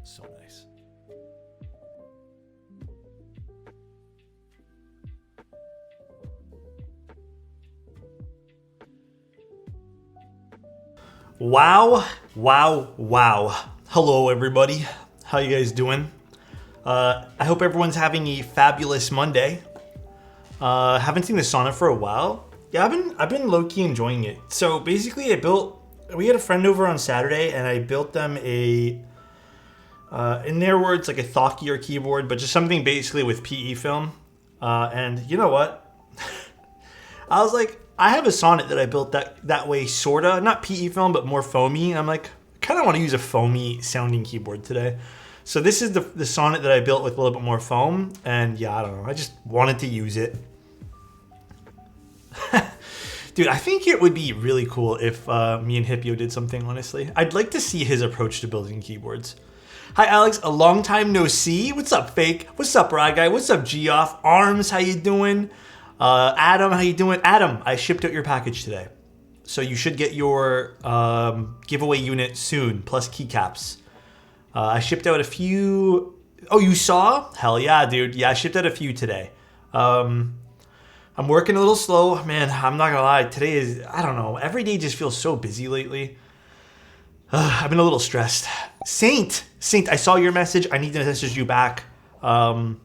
So nice. Wow. Hello, everybody. How you guys doing? I hope everyone's having a fabulous Monday. Haven't seen the sauna for a while. Yeah, I've been low-key enjoying it. So basically we had a friend over on Saturday and I built them in their words, like a thockier keyboard, but just something basically with PE film. And you know what? I was like, I have a Sonnet that I built that way, sorta. Not PE film, but more foamy. I'm like, I kind of want to use a foamy sounding keyboard today. So this is the Sonnet that I built with a little bit more foam. And yeah, I don't know. I just wanted to use it. Dude, I think it would be really cool if me and Hippio did something, honestly. I'd like to see his approach to building keyboards. Hi, Alex. A long time no see. What's up, Fake? What's up, Rye Guy? What's up, Geoff? Arms, how you doing? Adam, how you doing? Adam, I shipped out your package today. So you should get your giveaway unit soon, plus keycaps. I shipped out a few... Oh, you saw? Hell yeah, dude. Yeah, I shipped out a few today. I'm working a little slow. Man, I'm not gonna lie. Today is, I don't know. Every day just feels so busy lately. I've been a little stressed. Saint, I saw your message. I need to message you back. I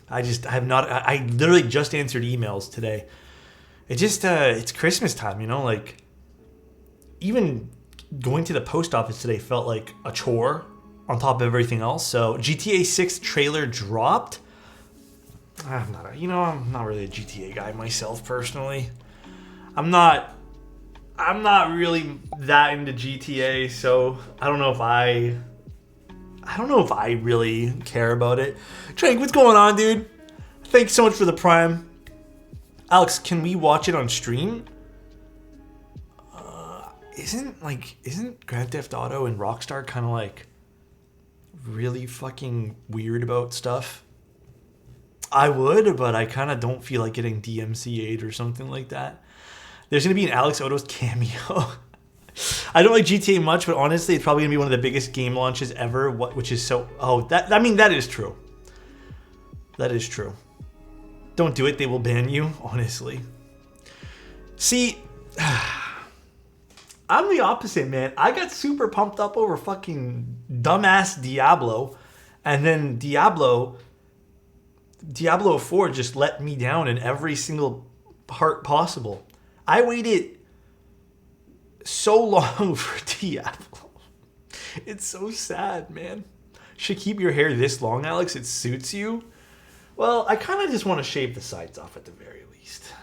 literally just answered emails today. It's Christmas time, you know, like even going to the post office today felt like a chore on top of everything else. So GTA 6 trailer dropped. I'm not really a GTA guy myself personally. I'm not really that into GTA, so I don't know if I really care about it. Trank, what's going on, dude? Thanks so much for the Prime. Alex, can we watch it on stream? Isn't Grand Theft Auto and Rockstar kind of like really fucking weird about stuff? I would, but I kind of don't feel like getting DMCA'd or something like that. There's going to be an Alex Oto's cameo. I don't like GTA much, but honestly, it's probably going to be one of the biggest game launches ever, which is so... Oh, that is true. That is true. Don't do it. They will ban you, honestly. See, I'm the opposite, man. I got super pumped up over fucking dumbass Diablo, and then Diablo 4 just let me down in every single part possible. I waited so long for Diablo. It's so sad, man. Should keep your hair this long, Alex. It suits you. Well, I kind of just want to shave the sides off at the very least.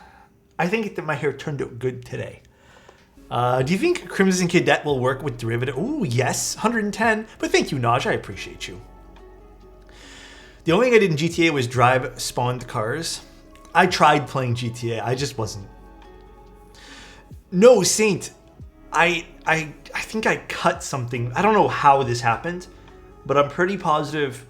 I think that my hair turned out good today. Do you think Crimson Cadet will work with Derivative? Ooh, yes, 110. But thank you, Naj. I appreciate you. The only thing I did in GTA was drive spawned cars. I tried playing GTA. I just wasn't. No, Saint. I think I cut something. I don't know how this happened, but I'm pretty positive.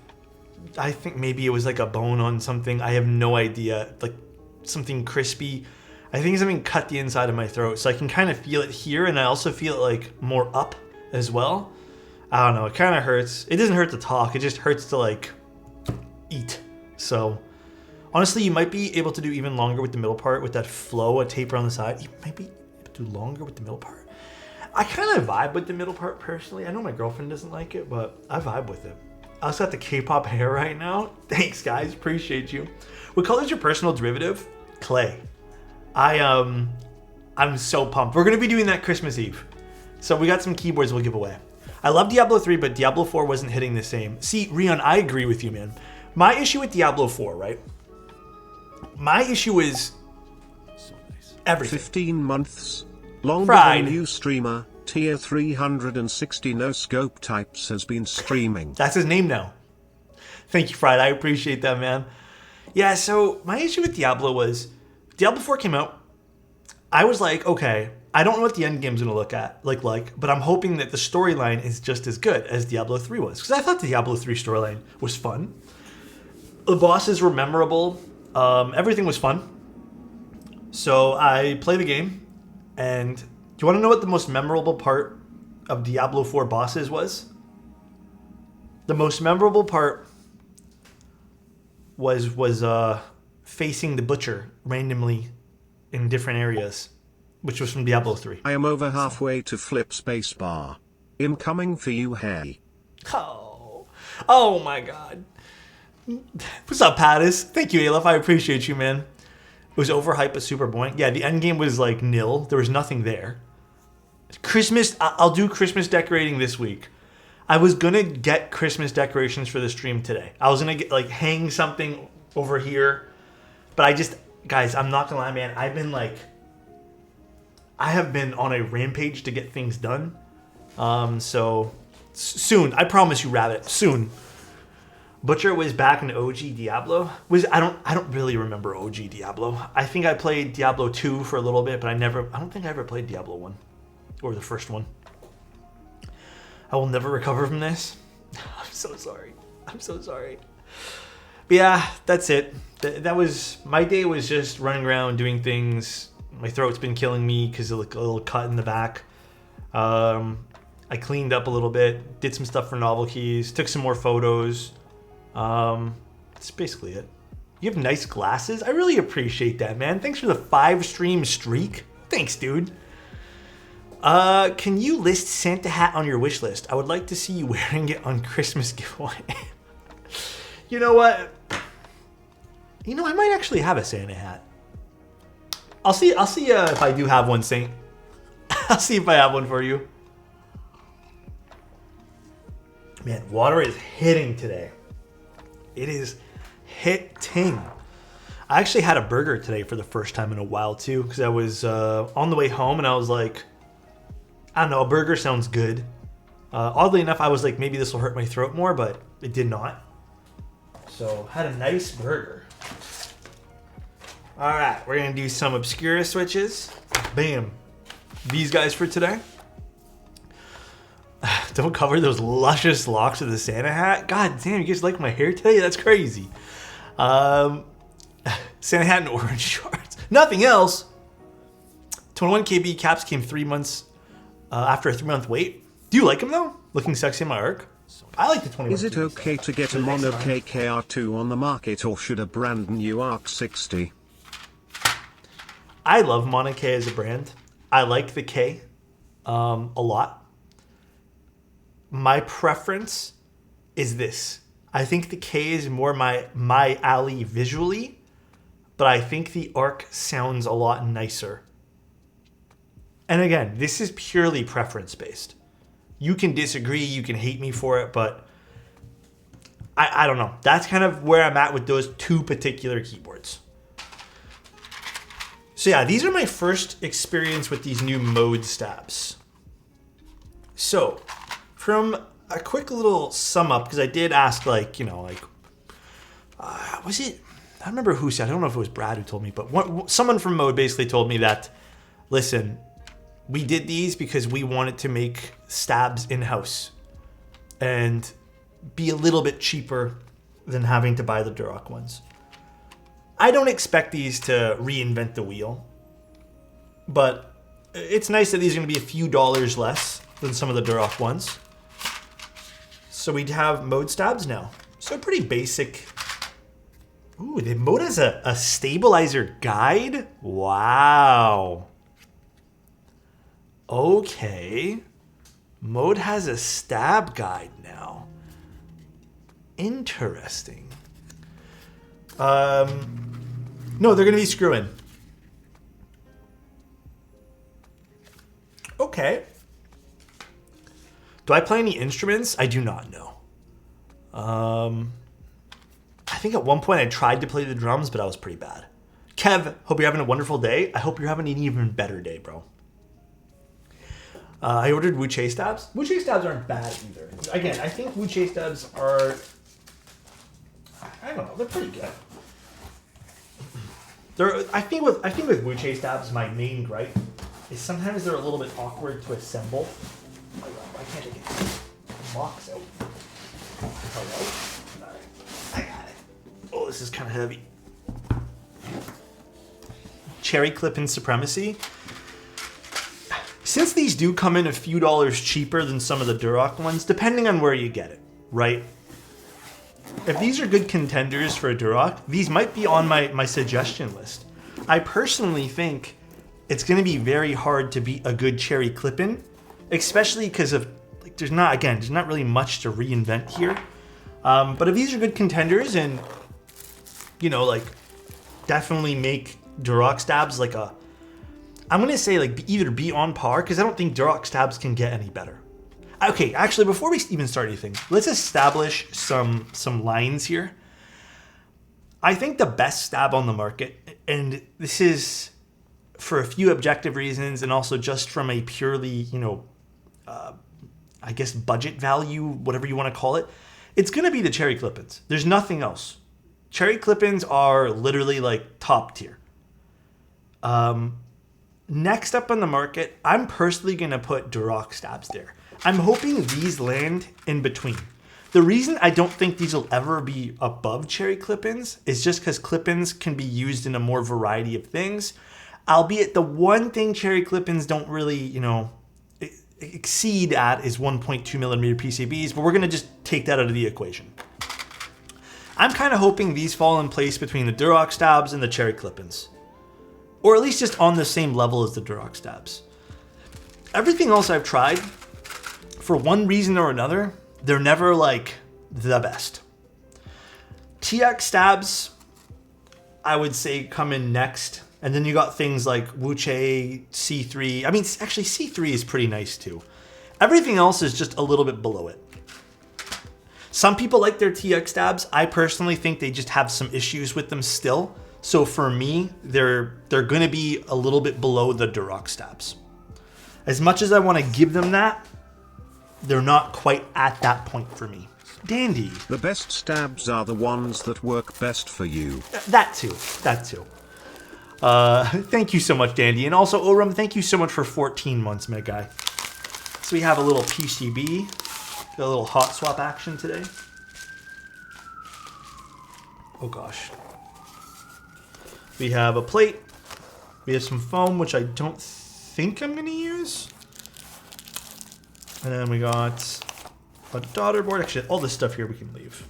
I think maybe it was like a bone on something. I have no idea. Like something crispy. I think something cut the inside of my throat. So I can kind of feel it here, and I also feel it like more up as well. I don't know. It kind of hurts. It doesn't hurt to talk. It just hurts to like... eat. So honestly, you might be able to do even longer with the middle part with that flow, a taper on the side. You might be able to do longer with the middle part. I kind of vibe with the middle part personally. I know my girlfriend doesn't like it, but I vibe with it. I also got the K-pop hair right now. Thanks, guys. Appreciate you. What color is your personal derivative? Clay. I'm so pumped. We're going to be doing that Christmas Eve. So we got some keyboards we'll give away. I love Diablo 3, but Diablo 4 wasn't hitting the same. See, Rion, I agree with you, man. My issue with Diablo 4, right? My issue is everything. 15 months. Longer Fried. than you streamer. Tier 360 no scope types has been streaming. That's his name now. Thank you, Fried. I appreciate that, man. Yeah, so my issue with Diablo was Diablo 4 came out. I was like, okay, I don't know what the end game's gonna look like, but I'm hoping that the storyline is just as good as Diablo 3 was. Because I thought the Diablo 3 storyline was fun. The bosses were memorable. Everything was fun. So I play the game, and do you want to know what the most memorable part of Diablo 4 bosses was? The most memorable part was facing the butcher randomly in different areas, which was from Diablo 3. I am over halfway to flip spacebar. Incoming for you, hey. Oh my god. What's up, Pattis? Thank you, Aleph. I appreciate you, man. It was overhyped but super boring. Yeah, the end game was like nil. There was nothing there. Christmas, I'll do Christmas decorating this week. I was gonna get Christmas decorations for the stream today. I was gonna get like hang something over here, but I just, guys, I'm not gonna lie, man. I have been on a rampage to get things done. So soon, I promise you, Rabbit, soon. Butcher was back in OG Diablo. I don't really remember OG Diablo. I think I played Diablo 2 for a little bit, but I don't think I ever played Diablo 1 or the first one. I will never recover from this. I'm so sorry. I'm so sorry. But yeah, that's it. That was my day. Was just running around doing things. My throat's been killing me because of like a little cut in the back. I cleaned up a little bit, did some stuff for novel keys, took some more photos. That's basically it. You have nice glasses. I really appreciate that, man. Thanks for the 5-stream streak. Thanks, dude. Can you list Santa hat on your wish list? I would like to see you wearing it on Christmas giveaway. You know what? You know, I might actually have a Santa hat. I'll see if I do have one, Saint. I'll see if I have one for you. Man, water is hitting today. It is hitting. I actually had a burger today for the first time in a while too, because I was on the way home and I was like, I don't know, a burger sounds good. Oddly enough, I was like, maybe this will hurt my throat more, but it did not. So, had a nice burger. All right, we're gonna do some Obscura switches. Bam. These guys for today. Don't cover those luscious locks with the Santa hat. God damn, you guys like my hair today? That's crazy. Santa hat and orange shorts. Nothing else. 21 KB caps came 3 months after a 3-month wait. Do you like them though? Looking sexy in my arc. I like the 21. Is it okay to get a mono KKR2 on the market, or should a brand new ARC 60? I love Mono K as a brand. I like the K a lot. My preference is this. I think the K is more my alley visually, but I think the ARC sounds a lot nicer. And again, this is purely preference based. You can disagree, you can hate me for it, but I don't know. That's kind of where I'm at with those two particular keyboards. So yeah, these are my first experience with these new mode stabs. So, from a quick little sum up, because I did ask, like, you know, like, was it, I don't remember who said, I don't know if it was Brad who told me, but someone from Mode basically told me that, listen, we did these because we wanted to make stabs in-house and be a little bit cheaper than having to buy the Duroc ones. I don't expect these to reinvent the wheel, but it's nice that these are going to be a few dollars less than some of the Duroc ones. So we'd have mode stabs now. So pretty basic. Ooh, the mode has a stabilizer guide? Wow. Okay. Mode has a stab guide now. Interesting. No, they're going to be screw-in. Okay. Do I play any instruments? I do not know. I think at one point I tried to play the drums, but I was pretty bad. Kev, hope you're having a wonderful day. I hope you're having an even better day, bro. I ordered Wu-Che stabs. Wu-Che stabs aren't bad either. Again, I think Wu-Che stabs are, I don't know, they're pretty good. I think with Wu-Che stabs, my main gripe is sometimes they're a little bit awkward to assemble. Oh my God, why can't I get the box out? Hello? Alright, I got it. Oh, this is kind of heavy. Cherry clip and supremacy. Since these do come in a few dollars cheaper than some of the Duroc ones, depending on where you get it. right? If these are good contenders for a Duroc, these might be on my suggestion list. I personally think it's going to be very hard to beat a good cherry clip-in, especially because of, like, there's not really much to reinvent here. But if these are good contenders and, you know, like, definitely make Duroc stabs like a, I'm going to say like either be on par, because I don't think Duroc stabs can get any better. Okay, actually, before we even start anything, let's establish some lines here. I think the best stab on the market, and this is for a few objective reasons and also just from a purely, you know, I guess budget value, whatever you want to call it, it's going to be the cherry clip-ins. There's nothing else. Cherry clip-ins are literally like top tier. Next up on the market, I'm personally going to put Duroc stabs there. I'm hoping these land in between. The reason I don't think these will ever be above cherry clip-ins is just because clip-ins can be used in a more variety of things. Albeit the one thing cherry clip-ins don't really, you know, exceed at is 1.2 millimeter PCBs, but we're going to just take that out of the equation. I'm kind of hoping these fall in place between the Duroc stabs and the cherry clip-ins. Or at least just on the same level as the Duroc stabs. Everything else I've tried, for one reason or another, they're never like the best. TX stabs, I would say, come in next. And then you got things like Wuche, C3. I mean, actually C3 is pretty nice too. Everything else is just a little bit below it. Some people like their TX stabs. I personally think they just have some issues with them still. So for me, they're going to be a little bit below the Duroc stabs. As much as I want to give them that, they're not quite at that point for me. Dandy. The best stabs are the ones that work best for you. That too. Thank you so much, Dandy. And also, Oram, thank you so much for 14 months, my guy. So we have a little PCB. Got a little hot swap action today. Oh gosh. We have a plate. We have some foam, which I don't think I'm going to use. And then we got a daughter board. Actually, all this stuff here we can leave.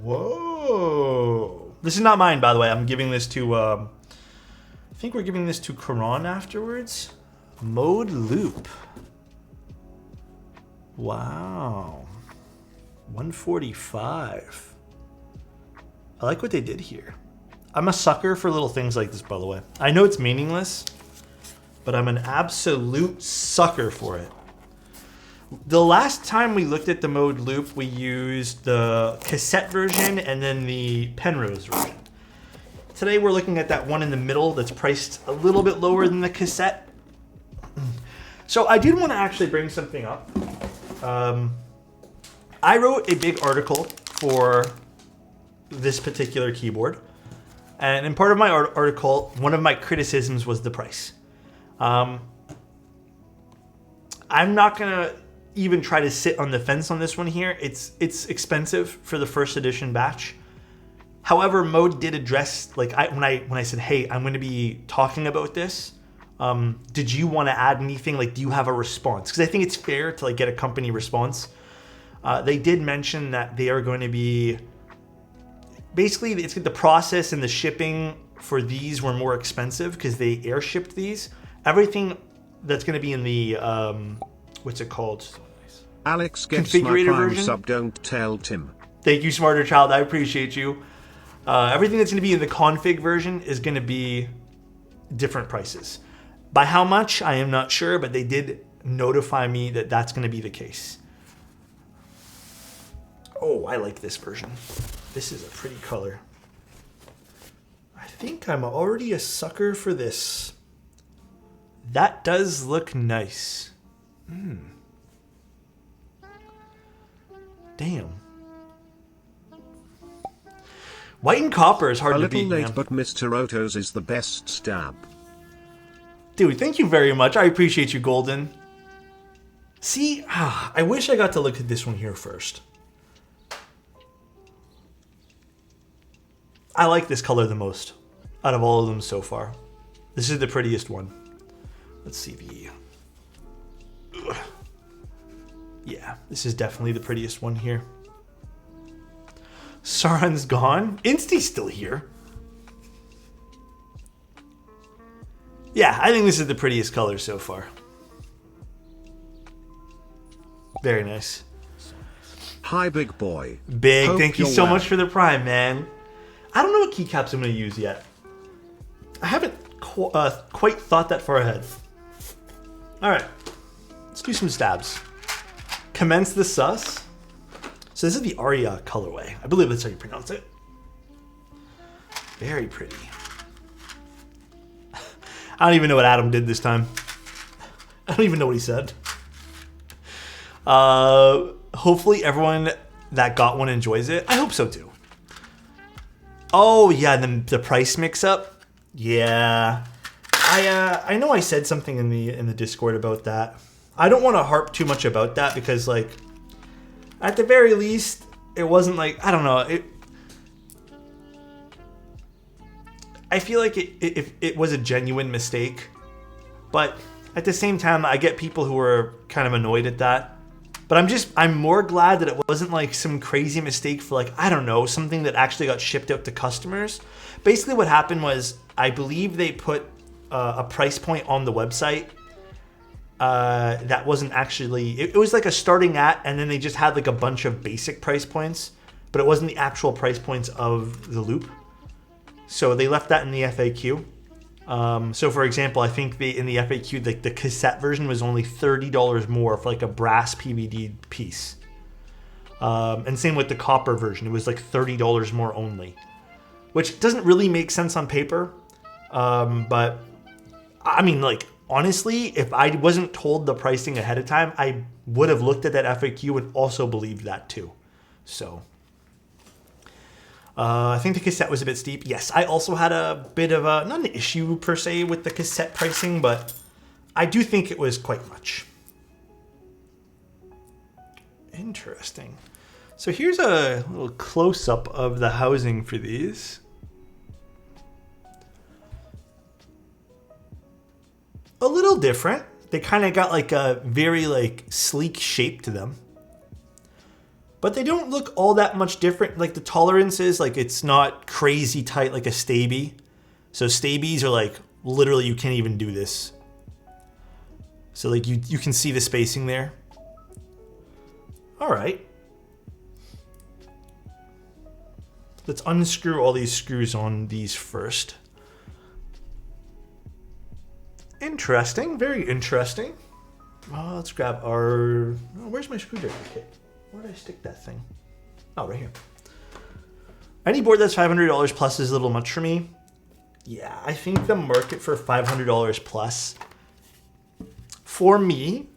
Whoa. This is not mine, by the way. I'm giving this to, I think we're giving this to Karan afterwards. Mode loop. Wow. 145. I like what they did here. I'm a sucker for little things like this, by the way. I know it's meaningless, but I'm an absolute sucker for it. The last time we looked at the mode loop, we used the cassette version and then the Penrose version. Today we're looking at that one in the middle that's priced a little bit lower than the cassette. So I did want to actually bring something up. I wrote a big article for this particular keyboard. And in part of my article, one of my criticisms was the price. I'm not going to even try to sit on the fence on this one here. It's expensive for the first edition batch. However, Mode did address, like, when I said, hey, I'm going to be talking about this, did you want to add anything? Like, do you have a response? Because I think it's fair to, like, get a company response. They did mention that they are going to be, basically, it's the process and the shipping for these were more expensive because they air shipped these. Everything that's going to be in the, what's it called? Alex gets my prime sub, don't tell Tim. Thank you, Smarter Child. I appreciate you. Everything that's going to be in the config version is going to be different prices. By how much, I am not sure, but they did notify me that that's going to be the case. Oh, I like this version. This is a pretty color. I think I'm already a sucker for this. That does look nice. Damn. White and copper is hard to beat, A little late, man. but Mr. Oto's is the best stab. Dude, thank you very much. I appreciate you, Golden. See, I wish I got to look at this one here first. I like this color the most out of all of them so far. This is the prettiest one. Let's see the... Yeah, this is definitely the prettiest one here. Sauron's gone. Insty's still here. Yeah, I think this is the prettiest color so far. Very nice. Hi, big boy. Big, Hope thank you you're so well. much for the Prime, man. I don't know what keycaps I'm going to use yet. I haven't quite thought that far ahead. All right, let's do some stabs. Commence the sus. So this is the Aria colorway. I believe that's how you pronounce it. Very pretty. I don't even know what Adam did this time. I don't even know what he said. Hopefully everyone that got one enjoys it. I hope so too. Oh yeah, then the price mix up. Yeah, I know I said something in the Discord about that. I don't want to harp too much about that because like at the very least it wasn't like, I don't know, I feel like it was a genuine mistake, but at the same time I get people who are kind of annoyed at that. But I'm more glad that it wasn't like some crazy mistake for like, I don't know, something that actually got shipped out to customers. Basically what happened was, I believe they put a price point on the website that wasn't actually, it was like a starting at, and then they just had like a bunch of basic price points, but it wasn't the actual price points of the loop. So they left that in the FAQ. So for example, I think in the FAQ, like the cassette version was only $30 more for like a brass PVD piece. And same with the copper version, it was like $30 more only, which doesn't really make sense on paper. But I mean, like, honestly, if I wasn't told the pricing ahead of time, I would have looked at that FAQ and also believed that too. So I think the cassette was a bit steep. Yes, I also had a bit of a, not an issue per se with the cassette pricing, but I do think it was quite much. Interesting. So here's a little close-up of the housing for these. A little different. They kind of got like a very like sleek shape to them. But they don't look all that much different. Like the tolerances, like it's not crazy tight like a Staby. So Stabies are like, literally you can't even do this. So like you can see the spacing there. All right. Let's unscrew all these screws on these first. Interesting, very interesting. Let's grab our, where's my screwdriver kit? Where did I stick that thing? Oh, right here. Any board that's $500 plus is a little much for me. Yeah, I think the market for $500 plus, for me,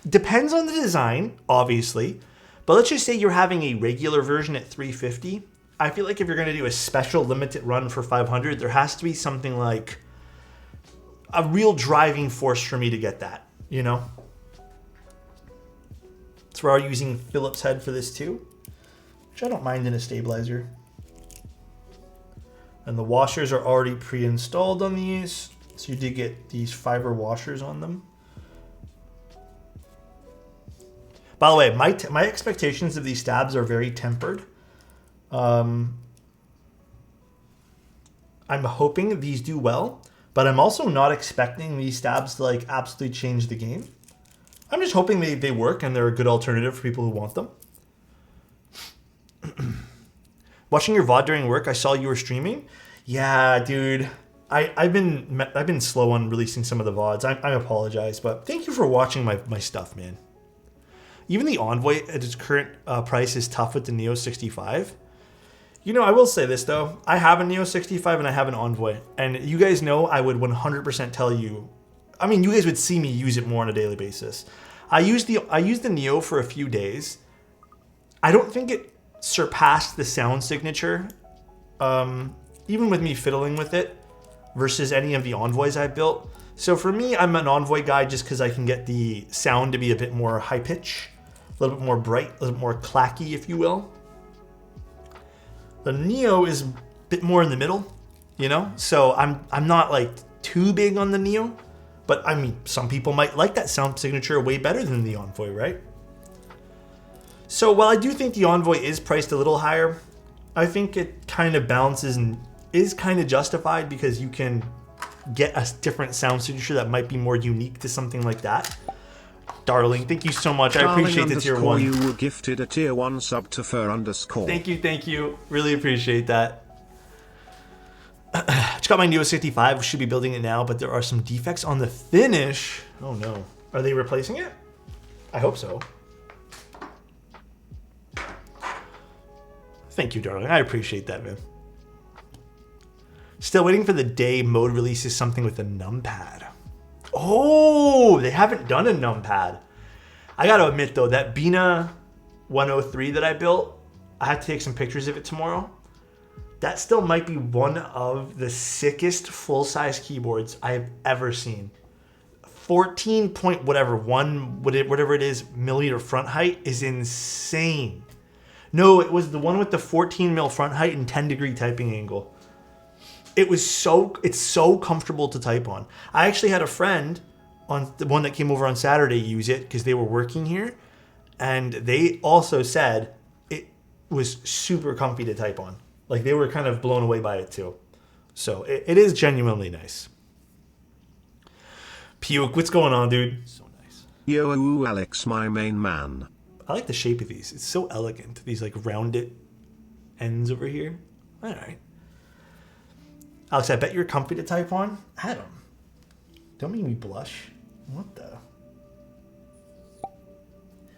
depends on the design, obviously. But let's just say you're having a regular version at $350. I feel like if you're going to do a special limited run for $500, there has to be something like a real driving force for me to get that, you know? So we're using Phillips head for this too, which I don't mind in a stabilizer. And the washers are already pre-installed on these, so you did get these fiber washers on them. By the way, my expectations of these stabs are very tempered. I'm hoping these do well, but I'm also not expecting these stabs to like absolutely change the game. I'm just hoping they work and they're a good alternative for people who want them. Watching your VOD during work, I saw you were streaming. Yeah, dude. I've been slow on releasing some of the VODs. I apologize, but thank you for watching my stuff, man. Even the Envoy at its current price is tough with the Neo 65. You know, I will say this though. I have a Neo 65 and I have an Envoy. And you guys know I would 100% tell you, I mean, you guys would see me use it more on a daily basis. I used the Neo for a few days. I don't think it surpassed the sound signature, even with me fiddling with it, versus any of the Envoys I built. So for me, I'm an Envoy guy just because I can get the sound to be a bit more high pitch, a little bit more bright, a little bit more clacky, if you will. The Neo is a bit more in the middle, you know? So I'm not like too big on the Neo, but I mean, some people might like that sound signature way better than the Envoy, right? So while I do think the Envoy is priced a little higher, I think it kind of balances and is kind of justified because you can get a different sound signature that might be more unique to something like that. Darling, thank you so much. I appreciate the tier 1. You were gifted a tier 1 sub to fur underscore. Thank you. Really appreciate that. Just got my Neo 65. Should be building it now, but there are some defects on the finish. Oh no. Are they replacing it? I hope so. Thank you, darling. I appreciate that, man. Still waiting for the day mode releases something with a numpad. Oh, they haven't done a numpad. I gotta admit though, that Bina 103 that I built, I had to take some pictures of it tomorrow. That still might be one of the sickest full-size keyboards I've ever seen. 14 point whatever it is millimeter front height is insane. No, it was the one with the 14 mil front height and 10-degree typing angle. It's so comfortable to type on. I actually had a friend on the one that came over on Saturday use it because they were working here, and they also said it was super comfy to type on. Like they were kind of blown away by it too. So it is genuinely nice. Puke, what's going on, dude? So nice. Yo, Alex, my main man. I like the shape of these. It's so elegant. These like rounded ends over here. All right. Alex, I bet you're comfy to type on. Adam, don't make me blush. What the?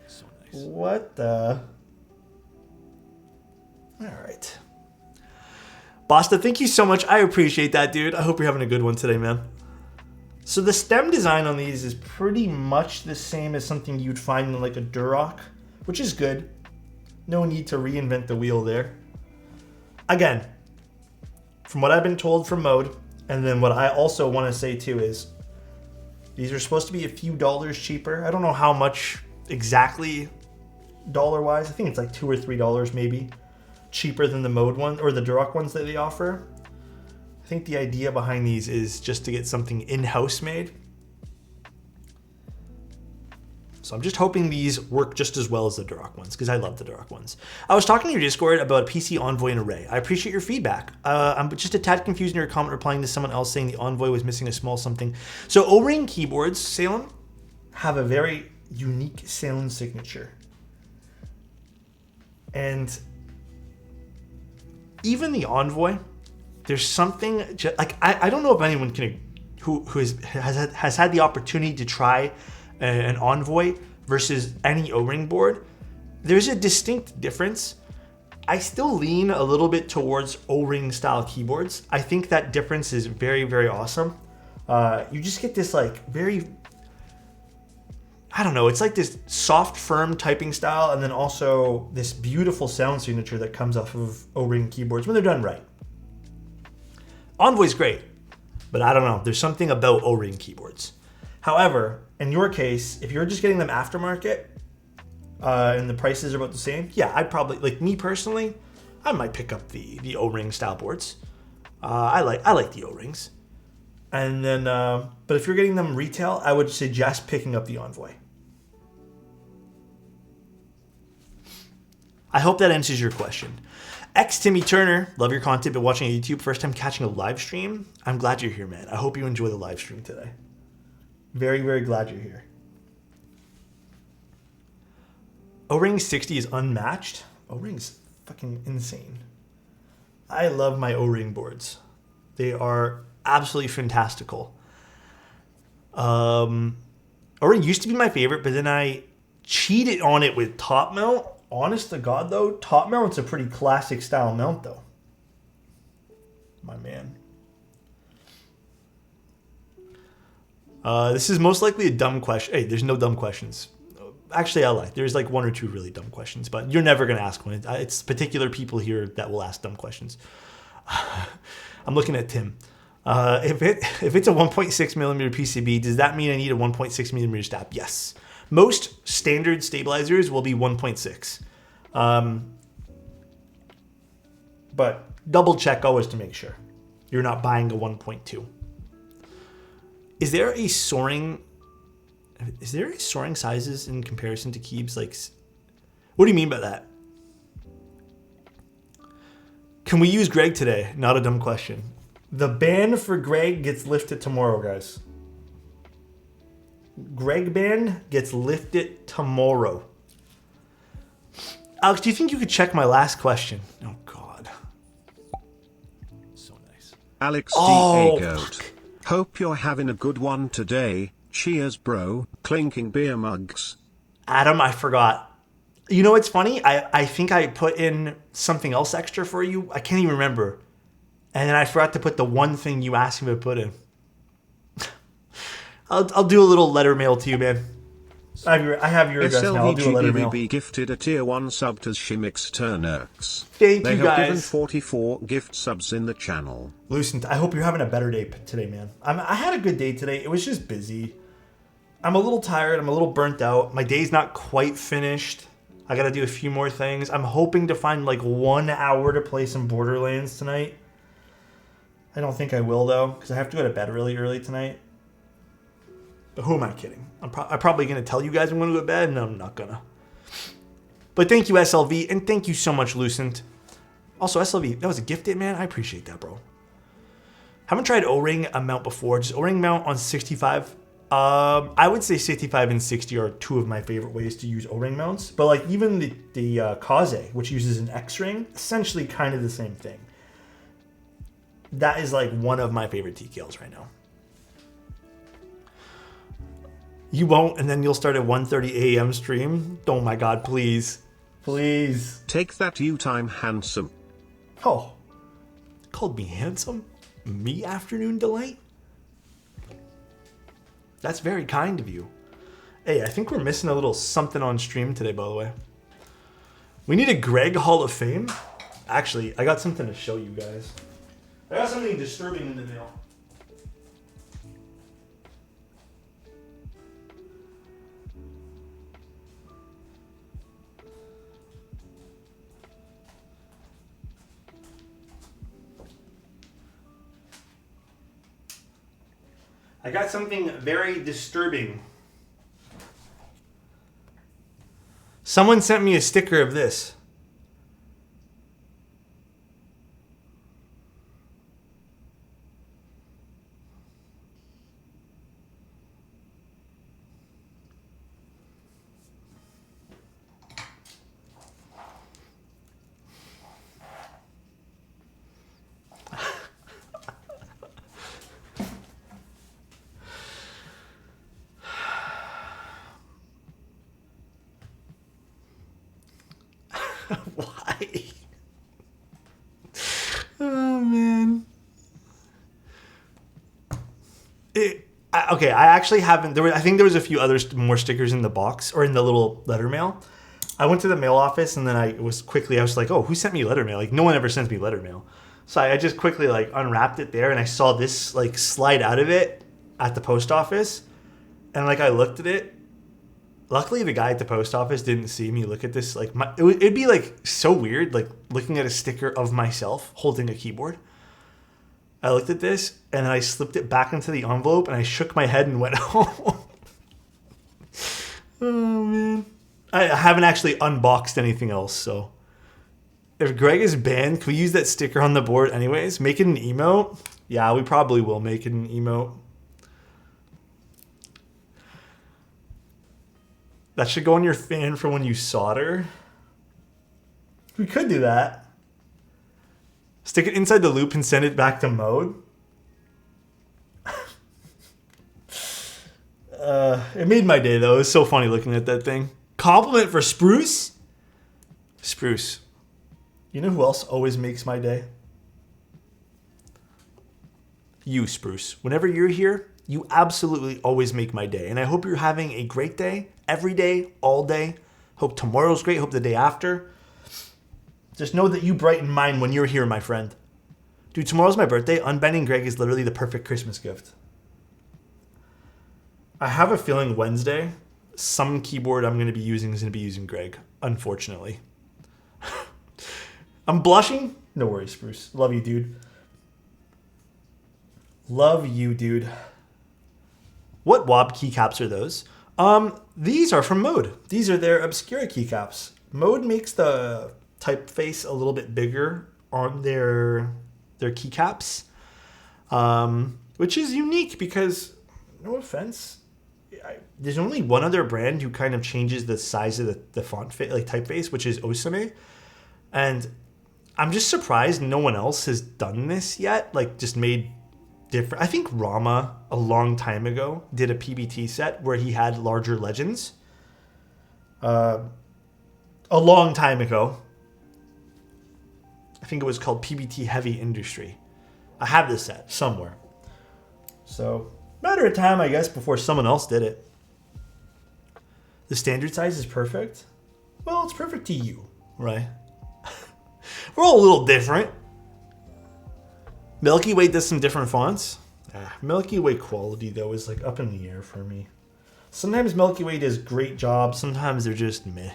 So nice. What the? All right. Basta, thank you so much. I appreciate that, dude. I hope you're having a good one today, man. So the stem design on these is pretty much the same as something you'd find in like a Duroc, which is good. No need to reinvent the wheel there. Again, from what I've been told from Mode, and then what I also want to say too is, these are supposed to be a few dollars cheaper. I don't know how much exactly dollar-wise. I think it's like $2 or $3 maybe cheaper than the Mode one or the Duroc ones that they offer. I think the idea behind these is just to get something in-house made. So I'm just hoping these work just as well as the Duroc ones, because I love the Duroc ones. I was talking to your Discord about PC Envoy and Array. I appreciate your feedback. I'm just a tad confused in your comment replying to someone else saying the Envoy was missing a small something. So O-ring keyboards, Salem, have a very unique sound signature. And even the Envoy, there's something like I don't know if anyone can who has had the opportunity to try an Envoy versus any O-ring board. There's a distinct difference. I still lean a little bit towards O-ring style keyboards. I think that difference is very, very awesome. You just get this like very, I don't know, it's like this soft, firm typing style, and then also this beautiful sound signature that comes off of O-ring keyboards when they're done right. Envoy's great, but I don't know. There's something about O-ring keyboards. However, in your case, if you're just getting them aftermarket and the prices are about the same, yeah, I'd probably, like me personally, I might pick up the O-ring style boards. I like the O-rings. And then, but if you're getting them retail, I would suggest picking up the Envoy. I hope that answers your question. X Timmy Turner, love your content, been watching on YouTube, first time catching a live stream. I'm glad you're here, man. I hope you enjoy the live stream today. Very, very glad you're here. O-Ring 60 is unmatched. O-Ring's fucking insane. I love my O-Ring boards. They are absolutely fantastical. O-Ring used to be my favorite, but then I cheated on it with top mount. Honest to God, though, top mount's a pretty classic style mount, though. My man. This is most likely a dumb question. Hey, there's no dumb questions. Actually, I lied. There's like one or two really dumb questions, but you're never going to ask one. It's particular people here that will ask dumb questions. I'm looking at Tim. If it's a 1.6 millimeter PCB, does that mean I need a 1.6 millimeter stap? Yes. Most standard stabilizers will be 1.6. But double check always to make sure you're not buying a 1.2. Is there a soaring sizes in comparison to keybs? Like, what do you mean by that? Can we use Greg today? Not a dumb question. The ban for Greg gets lifted tomorrow, guys. Greg ban gets lifted tomorrow. Alex, do you think you could check my last question? Oh, God. So nice. Alex Oh, D. Goat. Hope you're having a good one today. Cheers, bro. Clinking beer mugs. Adam, I forgot. You know what's funny? I think I put in something else extra for you. I can't even remember. And then I forgot to put the one thing you asked me to put in. I'll do a little letter mail to you, man. I have your address now. I'll do a letter mail. SLVGBB gifted a tier 1 sub to Shimix Turnerks. Thank they you, have guys. given 44 gift subs in the channel. Lucent, I hope you're having a better day today, man. I had a good day today. It was just busy. I'm a little tired. I'm a little burnt out. My day's not quite finished. I got to do a few more things. I'm hoping to find like 1 hour to play some Borderlands tonight. I don't think I will, though, because I have to go to bed really early tonight. But who am I kidding? I'm probably going to tell you guys I'm going to go to bed, and I'm not going to. But thank you, SLV, and thank you so much, Lucent. Also, SLV, that was a gifted, man. I appreciate that, bro. Haven't tried O-ring mount before. Just O-ring mount on 65. I would say 65 and 60 are two of my favorite ways to use O-ring mounts. But like even the Kaze, which uses an X-ring, essentially kind of the same thing. That is like one of my favorite TKLs right now. You won't, and then you'll start at 1:30 a.m. stream? Oh my God, please. Please. Take that, you time handsome. Oh. Called me handsome? Me afternoon delight? That's very kind of you. Hey, I think we're missing a little something on stream today, by the way. We need a Greg Hall of Fame. Actually, I got something to show you guys. I got something disturbing in the mail. I got something very disturbing. Someone sent me a sticker of this. Why? Oh, man. Okay, I actually haven't. I think there was a few more stickers in the box or in the little letter mail. I went to the mail office and then I was like, oh, who sent me letter mail? Like, no one ever sends me letter mail. So I just quickly like unwrapped it there and I saw this like slide out of it at the post office. And like I looked at it. Luckily, the guy at the post office didn't see me look at this. Like, it'd be like so weird, like looking at a sticker of myself holding a keyboard. I looked at this and I slipped it back into the envelope and I shook my head and went home. Oh man, I haven't actually unboxed anything else. So, if Greg is banned, can we use that sticker on the board anyways? Make it an emote. Yeah, we probably will make it an emote. That should go on your fan for when you solder. We could do that. Stick it inside the loop and send it back to mode. It made my day though. It was so funny looking at that thing. Compliment for Spruce? Spruce. You know who else always makes my day? You, Spruce. Whenever you're here, you absolutely always make my day. And I hope you're having a great day. Every day, all day. Hope tomorrow's great. Hope the day after. Just know that you brighten mine when you're here, my friend. Dude, tomorrow's my birthday. Unbending Greg is literally the perfect Christmas gift. I have a feeling Wednesday, some keyboard I'm going to be using is going to be using Greg, unfortunately. I'm blushing? No worries, Bruce. Love you, dude. Love you, dude. What WOB keycaps are those? These are from Mode. These are their Obscura keycaps. Mode makes the typeface a little bit bigger on their keycaps, which is unique because, no offense, there's only one other brand who kind of changes the size of the font like typeface, which is Osame, and I'm just surprised no one else has done this yet. Like, just made different. I think Rama a long time ago did a PBT set where he had larger legends. A long time ago. I think it was called PBT Heavy Industry. I have this set somewhere. So, matter of time, I guess, before someone else did it. The standard size is perfect. Well, it's perfect to you, right? We're all a little different. Milky Way does some different fonts. Milky Way quality, though, is like up in the air for me. Sometimes Milky Way does great jobs. Sometimes they're just meh.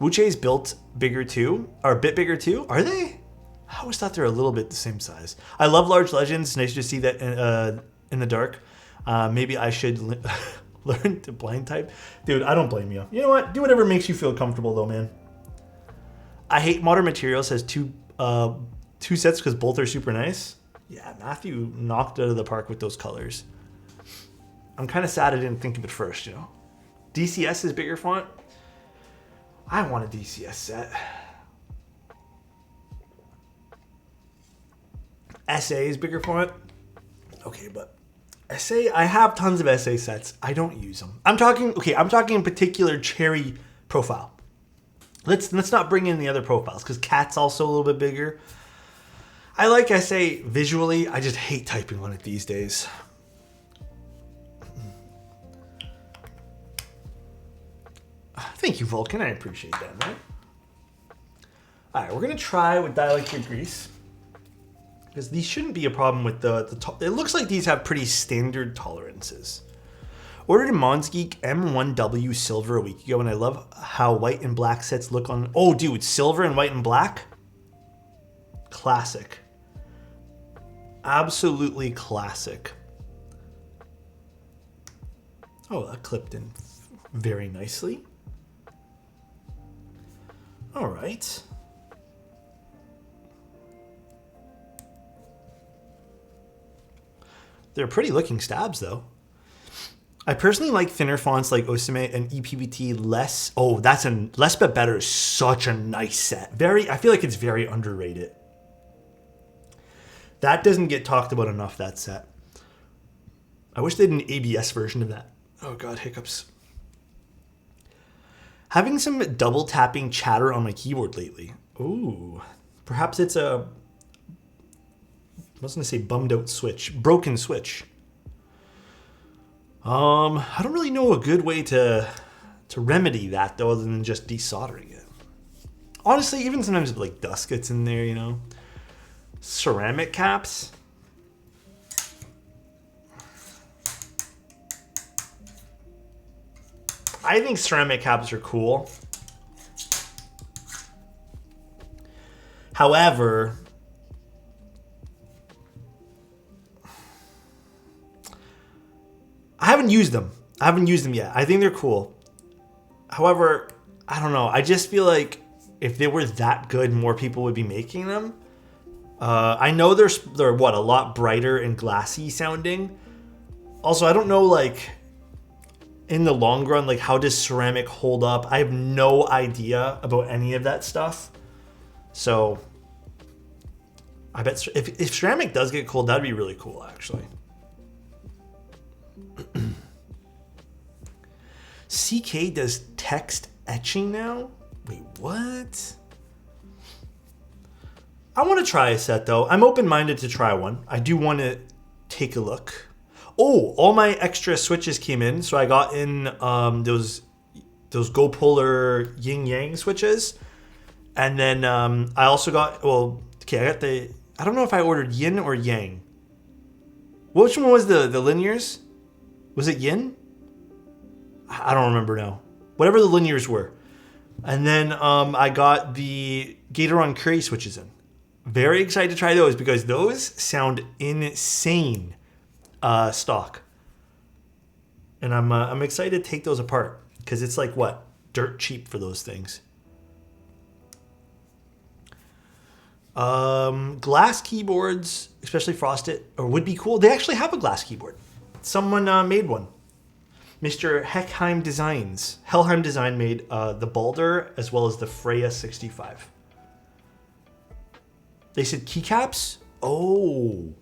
Wuche's built bigger too, or a bit bigger too. Are they? I always thought they're a little bit the same size. I love large legends. Nice to see that in the dark. Maybe I should learn to blind type. Dude, I don't blame you. You know what? Do whatever makes you feel comfortable, though, man. I hate Modern Materials has two sets because both are super nice. Yeah, Matthew knocked it out of the park with those colors. I'm kind of sad I didn't think of it first, you know. DCS is bigger font. I want a DCS set. SA is bigger font. Okay, but SA, I have tons of SA sets. I don't use them. I'm talking in particular cherry profile. Let's not bring in the other profiles because Cat's also a little bit bigger. I like SA visually. I just hate typing on it these days. Thank you, Vulcan. I appreciate that, man. All right, we're going to try with dielectric grease. Because these shouldn't be a problem with it looks like these have pretty standard tolerances. Ordered a Monsgeek M1W silver a week ago, and I love how white and black sets look on... Oh, dude, silver and white and black? Classic. Absolutely classic. Oh, that clipped in very nicely. All right. They're pretty looking stabs, though. I personally like thinner fonts like Osame and ePBT less. Oh, that's a less but better is such a nice set. I feel like it's very underrated. That doesn't get talked about enough, that set. I wish they did an ABS version of that. Oh god, hiccups. Having some double tapping chatter on my keyboard lately. Ooh. Perhaps it's a... I was going to say bummed out switch. Broken switch. I don't really know a good way to remedy that, though, other than just desoldering it. Honestly, even sometimes like dust gets in there, you know. Ceramic caps. I think ceramic caps are cool. However, I haven't used them. Yet. I think they're cool. However, I don't know. I just feel like if they were that good, more people would be making them. I know they're what, a lot brighter and glassy sounding. Also, I don't know, like, in the long run, like, how does ceramic hold up? I have no idea about any of that stuff. So, I bet if ceramic does get cold, that'd be really cool, actually. CK does text etching now? Wait, what? I want to try a set, though. I'm open-minded to try one. I do want to take a look. Oh, all my extra switches came in. So I got in those Go Polar Yin Yang switches. And then I also got... Well, okay, I got the... I don't know if I ordered Yin or Yang. Which one was the linears? Was it Yin? I don't remember now. Whatever the linears were. And then I got the Gatoron Curry switches in. Very excited to try those because those sound insane stock. And I'm excited to take those apart because it's like, what? Dirt cheap for those things. Glass keyboards, especially frosted, or would be cool. They actually have a glass keyboard. Someone made one. Mr. Heckheim Designs. Helheim Design made the Balder as well as the Freya 65. They said keycaps? Oh.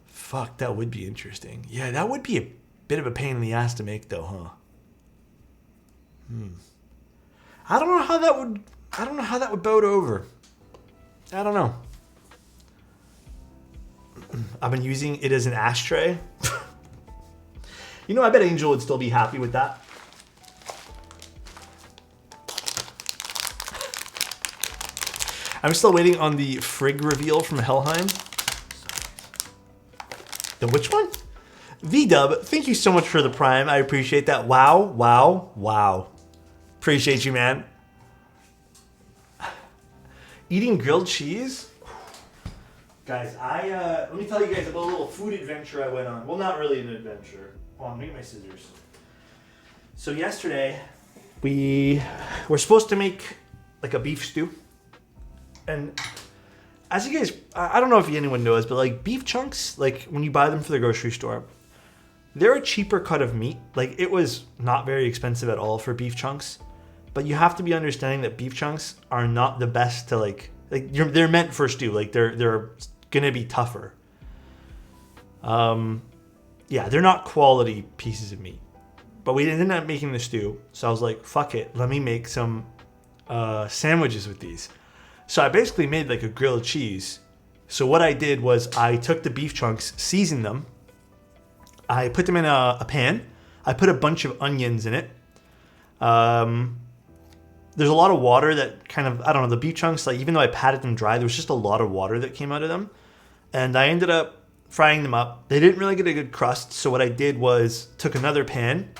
Fuck, that would be interesting. Yeah, that would be a bit of a pain in the ass to make though, huh? I don't know how that would boat over. I don't know. I've been using it as an ashtray. You know, I bet Angel would still be happy with that. I'm still waiting on the Frigg reveal from Helheim. The which one? V-Dub, thank you so much for the Prime. I appreciate that. Wow, wow, wow. Appreciate you, man. Eating grilled cheese? Guys, let me tell you guys about a little food adventure I went on. Well, not really an adventure. Hold on, let me get my scissors. So yesterday, we were supposed to make like a beef stew. And as you guys, I don't know if anyone knows, but like beef chunks, like when you buy them for the grocery store, they're a cheaper cut of meat. Like it was not very expensive at all for beef chunks. But you have to be understanding that beef chunks are not the best to they're meant for stew. Like they're gonna be tougher. Yeah, they're not quality pieces of meat. But we ended up making the stew, so I was like, fuck it, let me make some sandwiches with these. So I basically made like a grilled cheese. So what I did was I took the beef chunks, seasoned them, I put them in a pan, I put a bunch of onions in it. There's a lot of water that kind of, I don't know, the beef chunks, like even though I patted them dry, there was just a lot of water that came out of them. And I ended up frying them up. They didn't really get a good crust. So what I did was took another pan,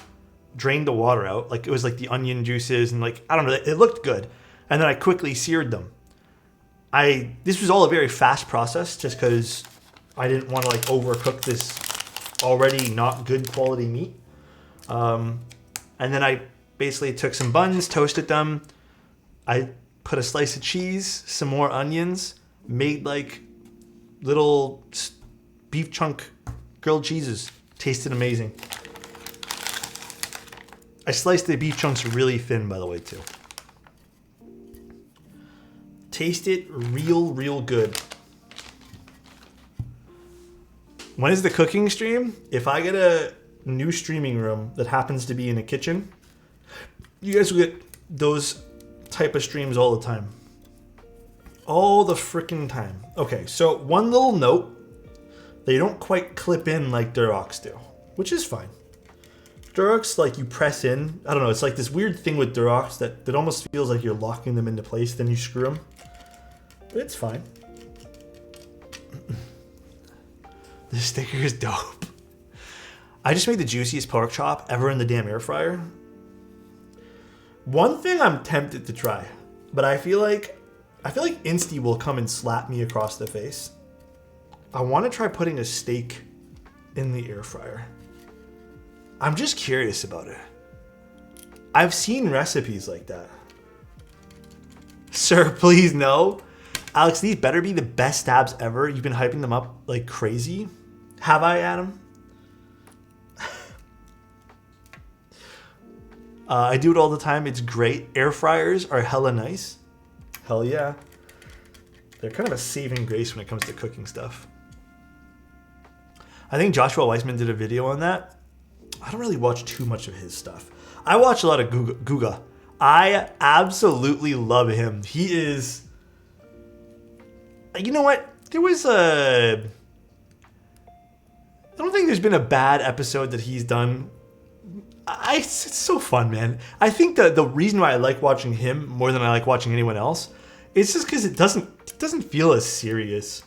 drained the water out. Like it was like the onion juices and like, I don't know, it looked good. And then I quickly seared them. This was all a very fast process just because I didn't want to like overcook this already not good quality meat. And then I basically took some buns, toasted them. I put a slice of cheese, some more onions, made like little beef chunk grilled cheeses. Tasted amazing. I sliced the beef chunks really thin, by the way, too. Tasted real good. When is the cooking stream? If I get a new streaming room that happens to be in a kitchen, you guys will get those type of streams all the time. All the freaking time. Okay, so one little note. They don't quite clip in like Durox do, which is fine. Durox, like you press in. I don't know, it's like this weird thing with Durox that almost feels like you're locking them into place, then you screw them. But it's fine. This sticker is dope. I just made the juiciest pork chop ever in the damn air fryer. One thing I'm tempted to try, but I feel like Insty will come and slap me across the face. I want to try putting a steak in the air fryer. I'm just curious about it. I've seen recipes like that. Sir, please no. Alex, these better be the best stabs ever. You've been hyping them up like crazy. Have I, Adam? I do it all the time. It's great. Air fryers are hella nice. Hell yeah. They're kind of a saving grace when it comes to cooking stuff. I think Joshua Weissman did a video on that. I don't really watch too much of his stuff. I watch a lot of Guga. I absolutely love him. He is... You know what? There was a... I don't think there's been a bad episode that he's done. It's so fun, man. I think the reason why I like watching him more than I like watching anyone else is just because it doesn't feel as serious.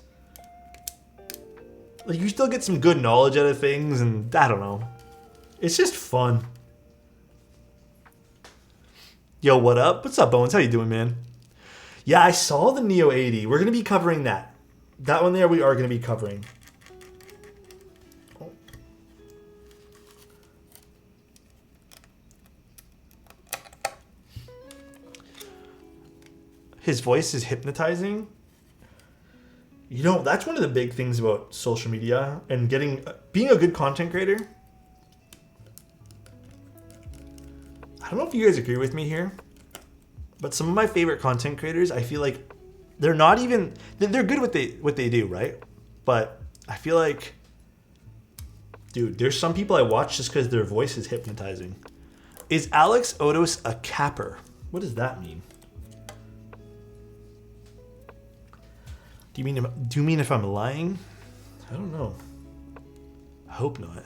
Like you still get some good knowledge out of things, and I don't know. It's just fun. Yo, what up? What's up, Bones? How you doing, man? Yeah, I saw the Neo 80. We're gonna be covering that. That one there we are gonna be covering. his voice is hypnotizing. You know, that's one of the big things about social media and being a good content creator. I don't know if you guys agree with me here, but some of my favorite content creators, I feel like they're good what they do, right? But I feel like, dude, there's some people I watch just because their voice is hypnotizing. Is Alex Odos a capper? What does that mean? Do you mean if I'm lying? I don't know. I hope not.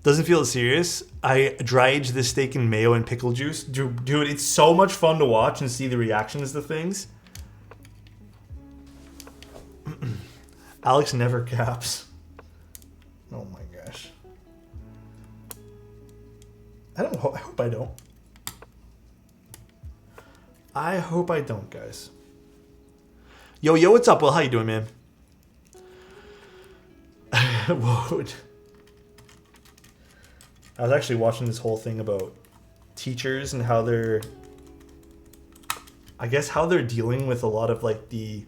Doesn't feel serious. I dry aged this steak in mayo and pickle juice. Dude, it's so much fun to watch and see the reactions to things. Alex never caps. Oh my gosh. I hope I don't. I hope I don't, guys. Yo, what's up? Well, how you doing, man? Whoa. I was actually watching this whole thing about teachers and how they're dealing with a lot of like the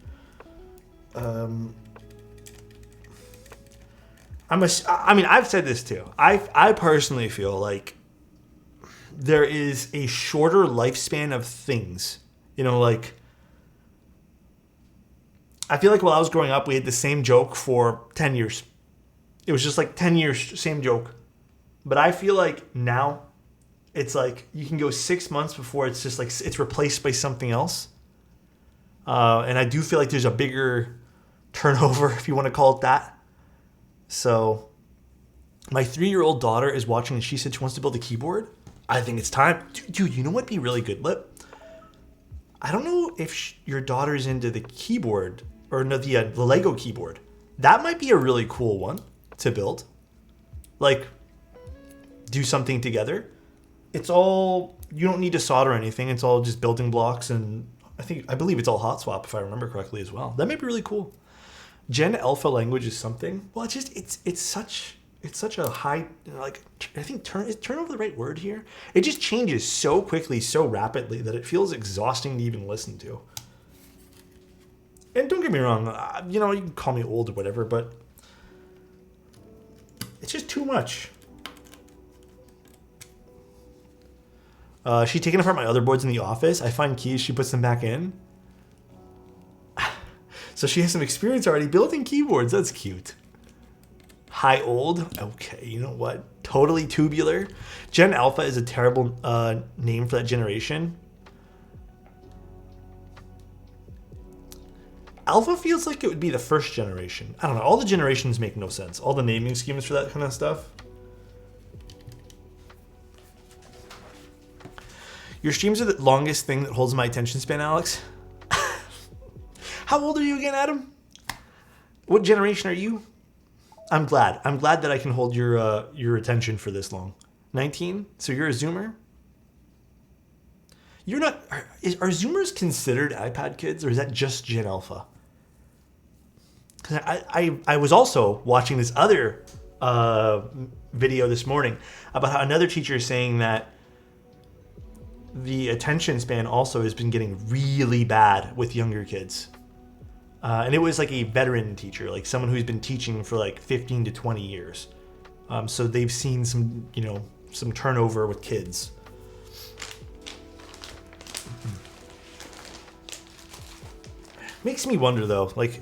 I've said this too. I personally feel like there is a shorter lifespan of things. You know, like I feel like while I was growing up, we had the same joke for 10 years. It was just like 10 years, same joke. But I feel like now it's like you can go 6 months before it's just like it's replaced by something else. And I do feel like there's a bigger turnover, if you want to call it that. So my 3-year-old daughter is watching and she said she wants to build a keyboard. I think it's time. Dude, you know what'd be really good, Lip? I don't know if your daughter's into the keyboard or no, the Lego keyboard. That might be a really cool one to build. Like, do something together. It's all, you don't need to solder anything. It's all just building blocks, and I believe it's all hot swap if I remember correctly as well. That may be really cool. Gen Alpha language is something. Well, it's such a high, like, I think is turnover the right word here? It just changes so quickly, so rapidly that it feels exhausting to even listen to. And don't get me wrong, you know, you can call me old or whatever, but it's just too much. She taking apart my other boards in the office. I find keys, she puts them back in. So she has some experience already building keyboards. That's cute. High old. Okay, you know what? Totally tubular. Gen Alpha is a terrible name for that generation. Alpha feels like it would be the first generation. I don't know. All the generations make no sense. All the naming schemes for that kind of stuff. Your streams are the longest thing that holds my attention span, Alex. How old are you again, Adam? What generation are you? I'm glad that I can hold your attention for this long. 19? So you're a Zoomer? You're not. Are Zoomers considered iPad kids, or is that just Gen Alpha? Because I was also watching this other video this morning about how another teacher is saying that the attention span also has been getting really bad with younger kids. And it was like a veteran teacher, like someone who's been teaching for like 15 to 20 years. So they've seen some, you know, some turnover with kids. Makes me wonder though, like,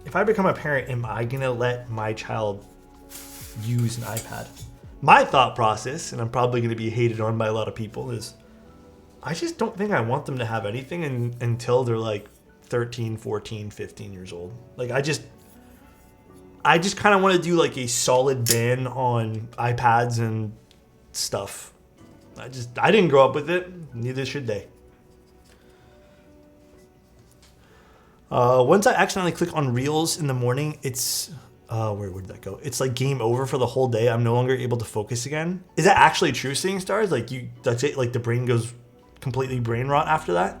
if I become a parent, am I gonna let my child use an iPad? My thought process, and I'm probably gonna be hated on by a lot of people, is I just don't think I want them to have anything until they're like 13, 14, 15 years old. Like, I just kind of want to do like a solid ban on iPads and stuff. I didn't grow up with it. Neither should they. Once I accidentally click on Reels in the morning, it's where did that go? It's like game over for the whole day. I'm no longer able to focus again. Is that actually true, Seeing Stars? Like, that's it? Like the brain goes completely brain rot after that?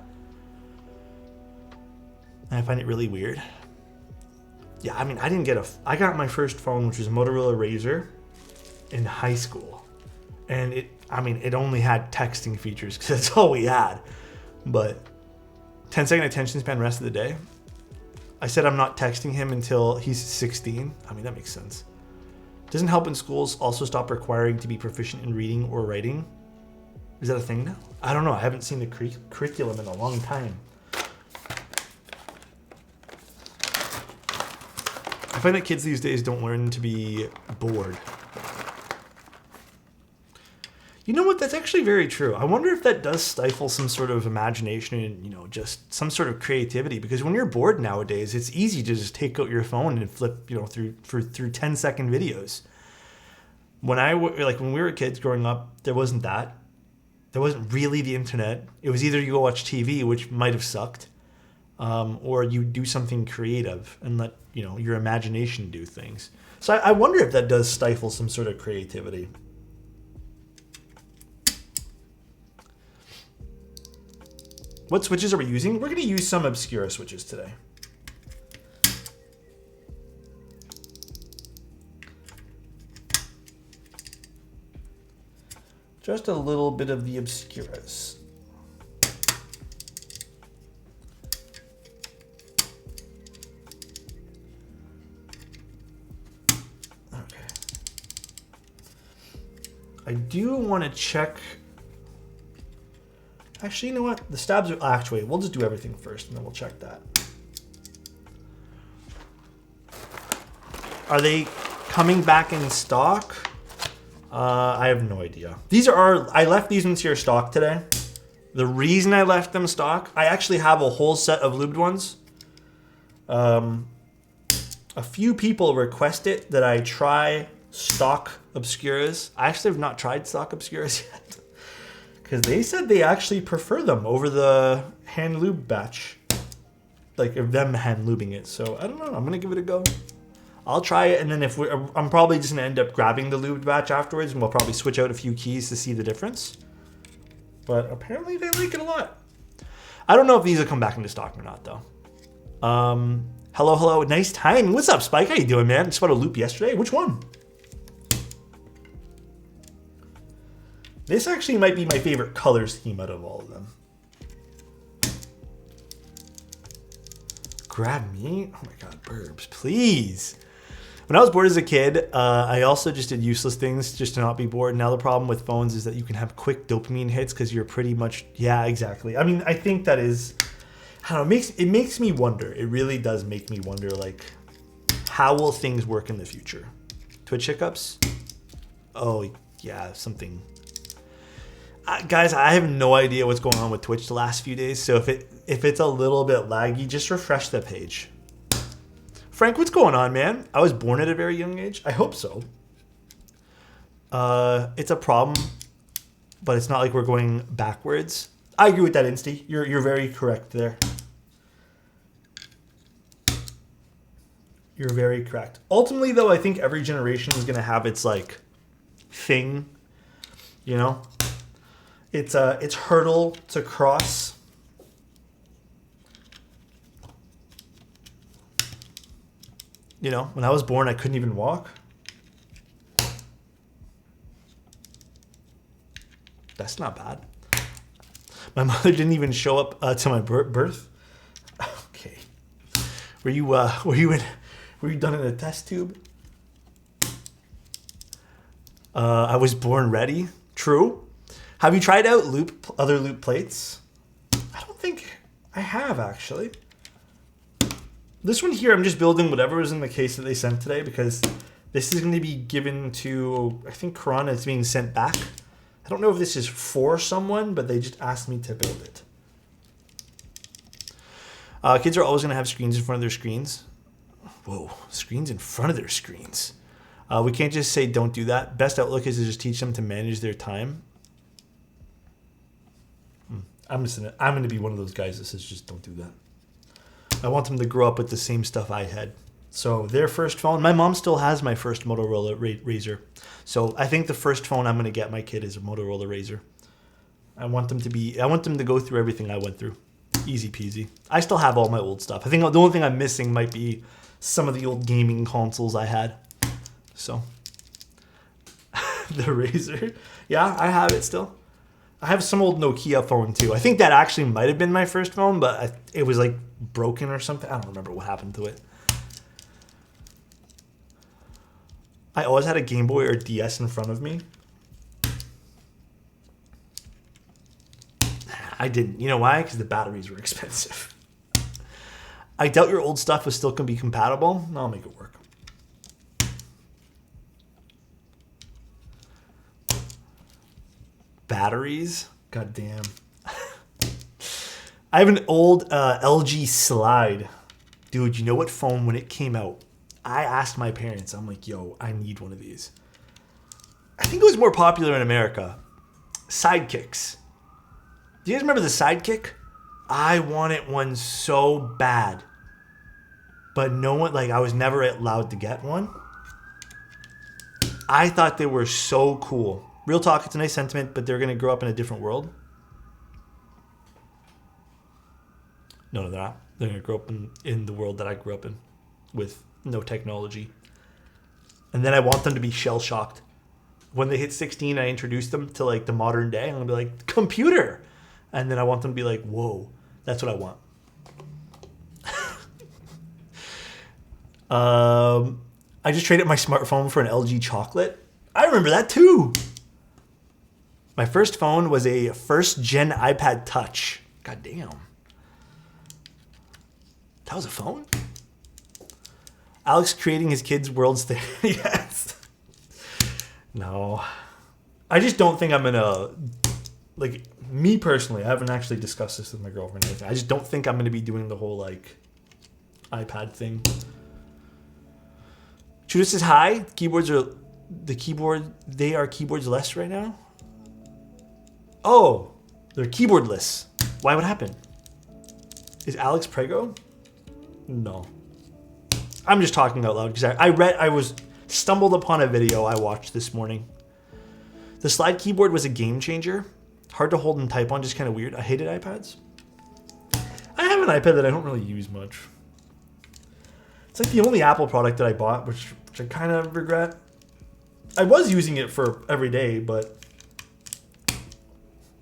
And I find it really weird. Yeah, I mean, I got my first phone, which was a Motorola Razr, in high school. And it only had texting features because that's all we had. But 10-second attention span rest of the day. I said I'm not texting him until he's 16. I mean, that makes sense. Doesn't help in schools also stop requiring to be proficient in reading or writing. Is that a thing now? I don't know. I haven't seen the curriculum in a long time. I find that kids these days don't learn to be bored. You know what? That's actually very true. I wonder if that does stifle some sort of imagination and, you know, just some sort of creativity. Because when you're bored nowadays, it's easy to just take out your phone and flip, you know, through 10-second videos. When we were kids growing up, there wasn't that. There wasn't really the internet. It was either you go watch TV, which might have sucked, or you do something creative and let, you know, your imagination do things. So I wonder if that does stifle some sort of creativity. What switches are we using? We're going to use some obscure switches today. Just a little bit of the obscuras. Okay. I do want to check. Actually, you know what? The stabs are... Actually, we'll just do everything first, and then we'll check that. Are they coming back in stock? I have no idea. These are... I left these into your stock today. The reason I left them stock... I actually have a whole set of lubed ones. A few people requested that I try stock obscuras. I actually have not tried stock obscuras yet. Because they said they actually prefer them over the hand lube batch. Like, them hand lubing it. So, I don't know. I'm going to give it a go. I'll try it, and then I'm probably just going to end up grabbing the lubed batch afterwards, and we'll probably switch out a few keys to see the difference. But apparently they like it a lot. I don't know if these will come back into stock or not, though. Hello. Nice timing. What's up, Spike? How you doing, man? Just bought a loop yesterday. Which one? This actually might be my favorite color scheme out of all of them. Grab me? Oh my god, burbs, please. When I was bored as a kid, I also just did useless things just to not be bored. Now the problem with phones is that you can have quick dopamine hits because you're pretty much... Yeah, exactly. I mean, I think that is... I don't know, it makes me wonder. It really does make me wonder, like, how will things work in the future? Twitch hiccups? Oh, yeah, something... guys, I have no idea what's going on with Twitch the last few days, so if it's a little bit laggy, just refresh the page. Frank, what's going on, man? I was born at a very young age. I hope so. It's a problem, but it's not like we're going backwards. I agree with that, Insty. You're very correct there. You're very correct. Ultimately, though, I think every generation is going to have its, like, thing, you know? It's hurdle to cross. You know, when I was born, I couldn't even walk. That's not bad. My mother didn't even show up to my birth. Okay. Were you done in a test tube? I was born ready. True. Have you tried out other loop plates? I don't think I have, actually. This one here, I'm just building whatever was in the case that they sent today because this is going to be given to, I think, Corona. It's being sent back. I don't know if this is for someone, but they just asked me to build it. Kids are always going to have screens in front of their screens. Whoa, screens in front of their screens. We can't just say don't do that. Best outlook is to just teach them to manage their time. I'm going to be one of those guys that says just don't do that. I want them to grow up with the same stuff I had. So their first phone, my mom still has my first Motorola Razr. So I think the first phone I'm going to get my kid is a Motorola Razr. I want them to go through everything I went through. Easy peasy. I still have all my old stuff. I think the only thing I'm missing might be some of the old gaming consoles I had. So the Razr. Yeah, I have it still. I have some old Nokia phone too. I think that actually might have been my first phone, but it was like broken or something. I don't remember what happened to it. I always had a Game Boy or DS in front of me. I didn't. You know why? Because the batteries were expensive. I doubt your old stuff is still going to be compatible. I'll make it work. Batteries? God damn. I have an old LG Slide. Dude, you know what phone, when it came out, I asked my parents, I'm like, yo, I need one of these. I think it was more popular in America. Sidekicks. Do you guys remember the Sidekick? I wanted one so bad. But no one, like, I was never allowed to get one. I thought they were so cool. Real talk, it's a nice sentiment, but they're going to grow up in a different world. No, they're not. They're going to grow up in the world that I grew up in with no technology. And then I want them to be shell-shocked. When they hit 16, I introduce them to, like, the modern day. I'm going to be like, computer! And then I want them to be like, whoa, that's what I want. I just traded my smartphone for an LG chocolate. I remember that too. My first phone was a first-gen iPad Touch. God damn. That was a phone? Alex creating his kids' worlds there. Yes. No. I just don't think I'm going to... Like, me personally, I haven't actually discussed this with my girlfriend or anything. I just don't think I'm going to be doing the whole, like, iPad thing. Judith says, hi. Keyboards are... They are keyboards less right now? Oh, they're keyboardless. Why? What happened? Is Alex Prego? No. I'm just talking out loud because I stumbled upon a video I watched this morning. The slide keyboard was a game changer. Hard to hold and type on, just kind of weird. I hated iPads. I have an iPad that I don't really use much. It's like the only Apple product that I bought, which I kind of regret. I was using it for every day, but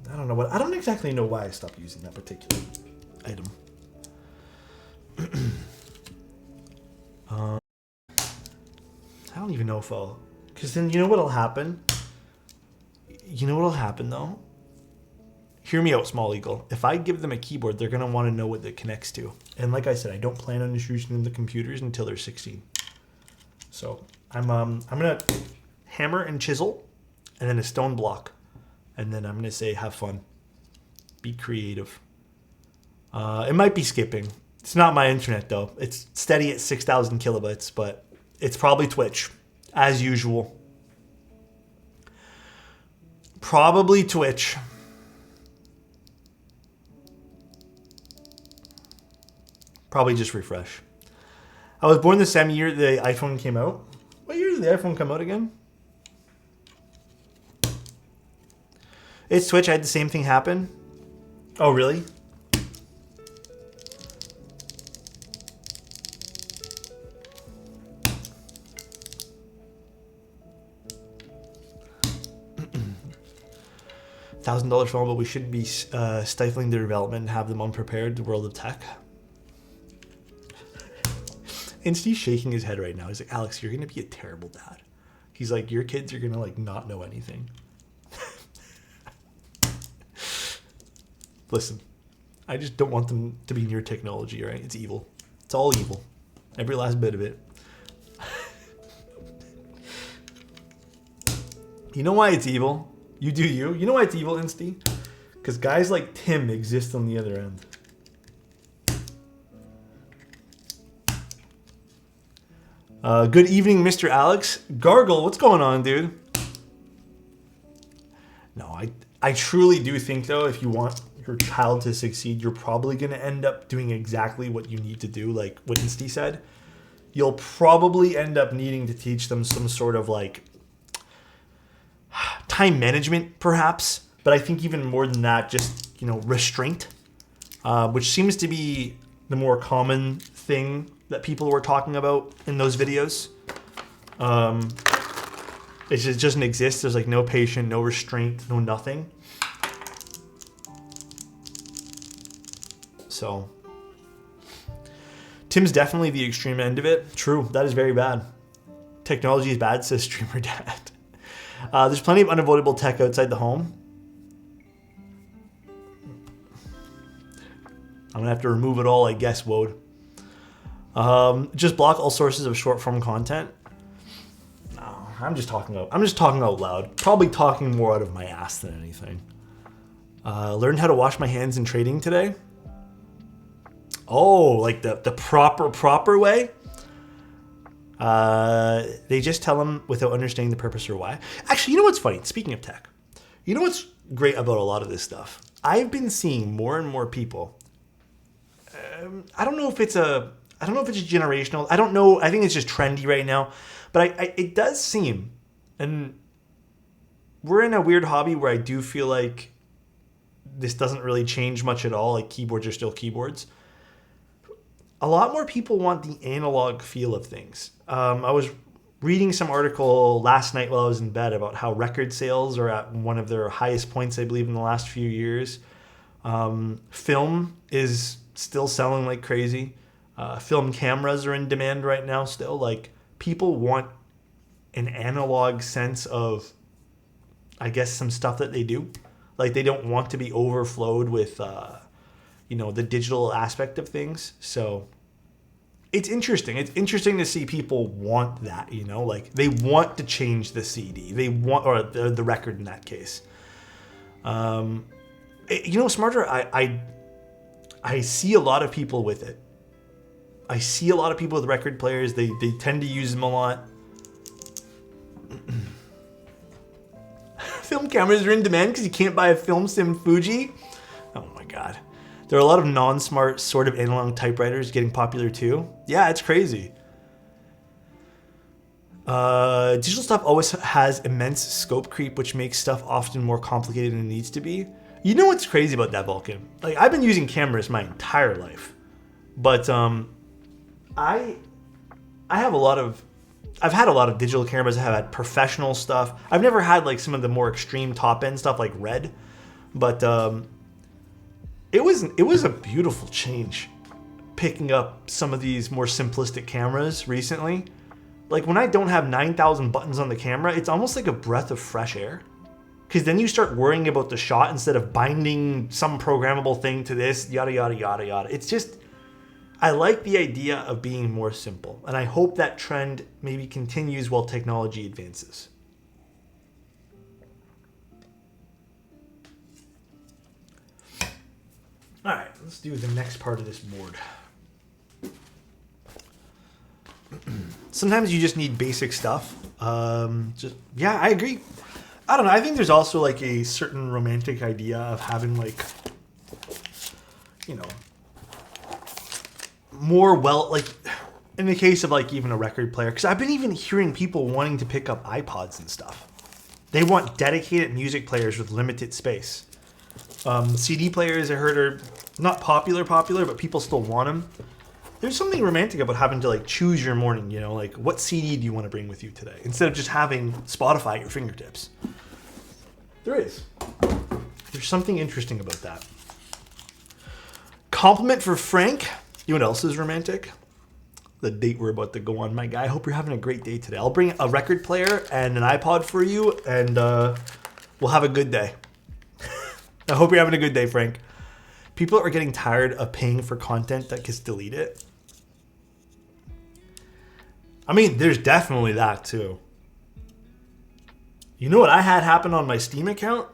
I don't exactly know why I stopped using that particular item. I don't even know if I'll... Because then you know what'll happen? You know what'll happen, though? Hear me out, Small Eagle. If I give them a keyboard, they're going to want to know what it connects to. And like I said, I don't plan on introducing them to computers until they're 16. So I'm going to hammer and chisel and then a stone block. And then I'm going to say, have fun. Be creative. It might be skipping. It's not my internet, though. It's steady at 6,000 kilobits, but it's probably Twitch, as usual. Probably Twitch. Probably just refresh. I was born the same year the iPhone came out. What year did the iPhone come out again? It's Twitch. I had the same thing happen. Oh, really? $1,000 phone, but we shouldn't be stifling their development and have them unprepared. The world of tech. Insty's shaking his head right now. He's like, Alex, you're gonna be a terrible dad. He's like, your kids are gonna like not know anything. Listen, I just don't want them to be near technology, right? It's evil. It's all evil. Every last bit of it. You know why it's evil? You do you. You know why it's evil, Insty? Because guys like Tim exist on the other end. Good evening, Mr. Alex. Gargle, what's going on, dude? No, I truly do think, though, if you want your child to succeed, you're probably going to end up doing exactly what you need to do, like what Insty said. You'll probably end up needing to teach them some sort of, like, time management, perhaps. But I think even more than that, just, you know, restraint, which seems to be the more common thing that people were talking about in those videos. It just doesn't exist. There's like no patience, no restraint, no nothing. So Tim's definitely the extreme end of it. True, that is very bad. Technology is bad, says Streamer Dad. There's plenty of unavoidable tech outside the home. I'm gonna have to remove it all, I guess, Wode. Just block all sources of short form content. No, I'm just talking out loud. Probably talking more out of my ass than anything. Learned how to wash my hands in trading today. Oh, like the proper way? They just tell them without understanding the purpose or why. Actually, you know what's funny? Speaking of tech, you know what's great about a lot of this stuff? I've been seeing more and more people. I don't know if it's generational. I don't know. I think it's just trendy right now. But it does seem, and we're in a weird hobby where I do feel like this doesn't really change much at all. Like keyboards are still keyboards. A lot more people want the analog feel of things. I was reading some article last night while I was in bed about how record sales are at one of their highest points, I believe, in the last few years. Film is still selling like crazy. Film cameras are in demand right now still. Like, people want an analog sense of, I guess, some stuff that they do. Like, they don't want to be overflowed with, the digital aspect of things. So it's interesting. It's interesting to see people want that, like they want to change the CD. They want, or the record in that case. Smarter, I see a lot of people with it. I see a lot of people with record players. They tend to use them a lot. Film cameras are in demand because you can't buy a film sim Fuji. Oh my god. There are a lot of non-smart sort of analog typewriters getting popular too. Yeah, it's crazy. Digital stuff always has immense scope creep, which makes stuff often more complicated than it needs to be. You know what's crazy about that, Vulcan? Like, I've been using cameras my entire life, but I've had a lot of digital cameras. I have had professional stuff. I've never had like some of the more extreme top end stuff like Red, but it was a beautiful change picking up some of these more simplistic cameras recently. Like, when I don't have 9,000 buttons on the camera, it's almost like a breath of fresh air. Because then you start worrying about the shot instead of binding some programmable thing to this, yada, yada, yada, yada. It's just, I like the idea of being more simple. And I hope that trend maybe continues while technology advances. All right, let's do the next part of this board. Sometimes you just need basic stuff. Yeah, I agree. I don't know. I think there's also like a certain romantic idea of having like, like in the case of like even a record player, because I've been even hearing people wanting to pick up iPods and stuff. They want dedicated music players with limited space. CD players, I heard, are not popular, but people still want them. There's something romantic about having to like choose your morning, like what CD do you want to bring with you today, instead of just having Spotify at your fingertips. There's something interesting about that. Compliment for Frank. You know what else is romantic? The date we're about to go on, my guy. I hope you're having a great day today. I'll bring a record player and an iPod for you, and we'll have a good day. I hope you're having a good day, Frank. People are getting tired of paying for content that gets deleted. I mean, there's definitely that too. You know what I had happen on my Steam account?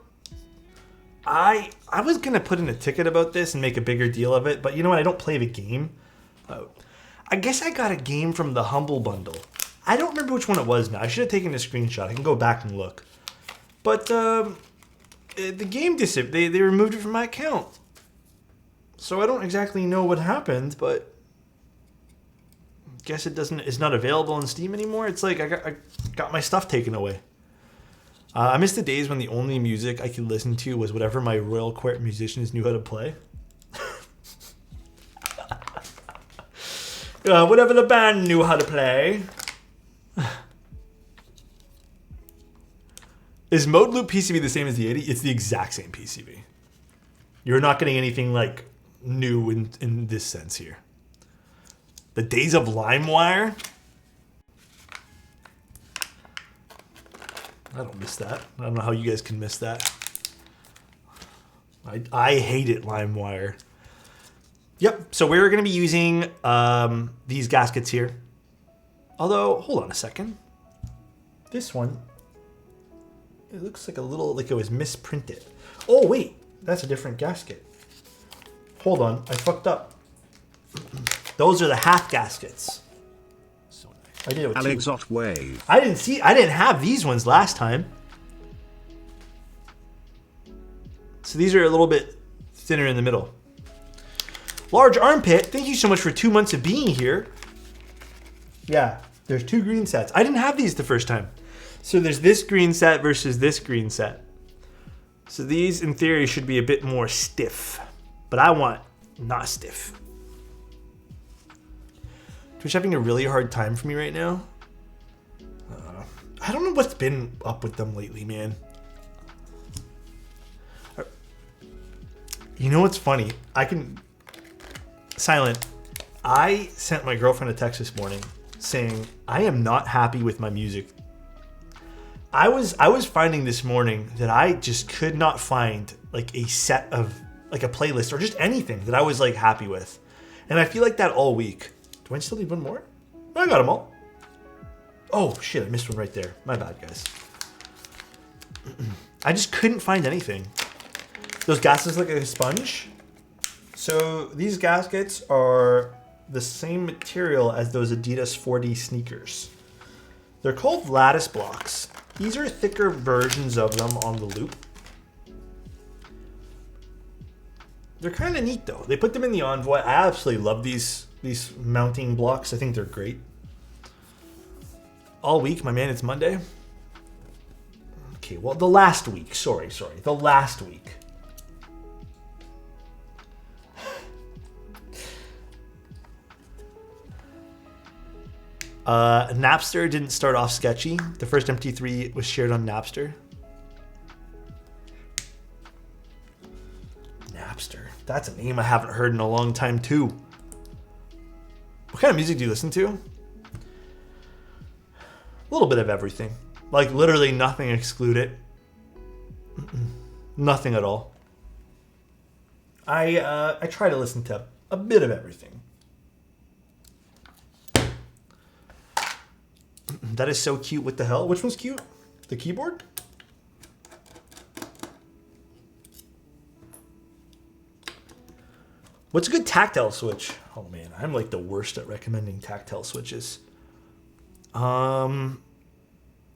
I was going to put in a ticket about this and make a bigger deal of it, but you know what? I don't play the game. I guess I got a game from the Humble Bundle. I don't remember which one it was now. I should have taken a screenshot. I can go back and look. But the game they removed it from my account. So I don't exactly know what happened, but I guess it's not available on Steam anymore. It's like I got my stuff taken away. I miss the days when the only music I could listen to was whatever my Royal Court musicians knew how to play. Whatever the band knew how to play. Is Mode Loop PCB the same as the 80? It's the exact same PCB. You're not getting anything like new in this sense here. The days of LimeWire. I don't miss that. I don't know how you guys can miss that. I hate it, LimeWire. Yep, so we're going to be using these gaskets here. Although, hold on a second. This one, it looks like a little, like it was misprinted. Oh, wait, that's a different gasket. Hold on, I fucked up. Those are the half gaskets. So nice. I did it with Alexot Wave. I didn't have these ones last time. So these are a little bit thinner in the middle. Large Armpit, thank you so much for 2 months of being here. Yeah, there's 2 green sets. I didn't have these the first time. So there's this green set versus this green set. So these, in theory, should be a bit more stiff. But I want not stiff. Twitch having a really hard time for me right now. I don't know what's been up with them lately, man. You know what's funny? Silent. I sent my girlfriend a text this morning saying, I am not happy with my music. I was finding this morning that I just could not find like a set of like a playlist or just anything that I was like happy with. And I feel like that all week. Do I still need one more? I got them all. Oh shit, I missed one right there. My bad, guys. I just couldn't find anything. Those gaskets look like a sponge. So these gaskets are the same material as those Adidas 4D sneakers. They're called lattice blocks. These are thicker versions of them on the loop. They're kind of neat though. They put them in the Envoy. I absolutely love these mounting blocks. I think they're great. All week, my man, it's Monday. Okay, well, the last week. Sorry. The last week. Napster didn't start off sketchy. The first MP3 was shared on Napster. Napster. That's a name I haven't heard in a long time too. What kind of music do you listen to? A little bit of everything. Like literally nothing excluded. Nothing at all. I try to listen to a bit of everything. That is so cute. What the hell? Which one's cute? The keyboard? What's a good tactile switch? Oh man, I'm like the worst at recommending tactile switches. Oh,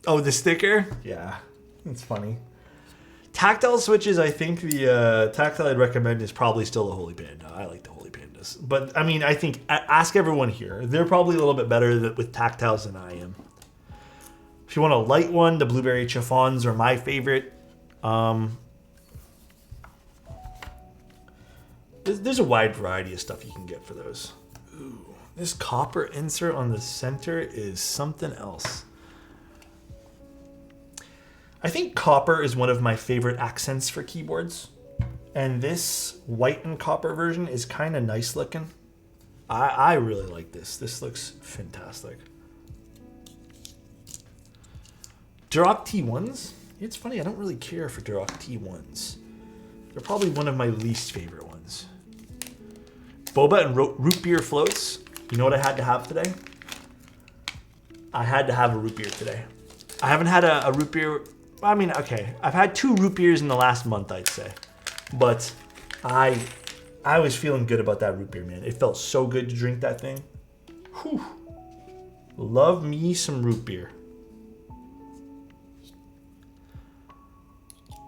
the sticker? Yeah, it's funny. Tactile switches, I think the tactile I'd recommend is probably still the Holy Panda. I like the Holy Pandas. But I mean, I think, ask everyone here. They're probably a little bit better with tactiles than I am. If you want a light one, the Blueberry Chiffons are my favorite. There's a wide variety of stuff you can get for those. Ooh, this copper insert on the center is something else. I think copper is one of my favorite accents for keyboards. And this white and copper version is kind of nice looking. I really like this. This looks fantastic. Duroc T1s? It's funny, I don't really care for Duroc T1s. They're probably one of my least favorite ones. Boba and root beer floats. You know what I had to have today? I had to have a root beer today. I haven't had a root beer. I mean, okay. I've had 2 root beers in the last month, I'd say. But I was feeling good about that root beer, man. It felt so good to drink that thing. Whew. Love me some root beer.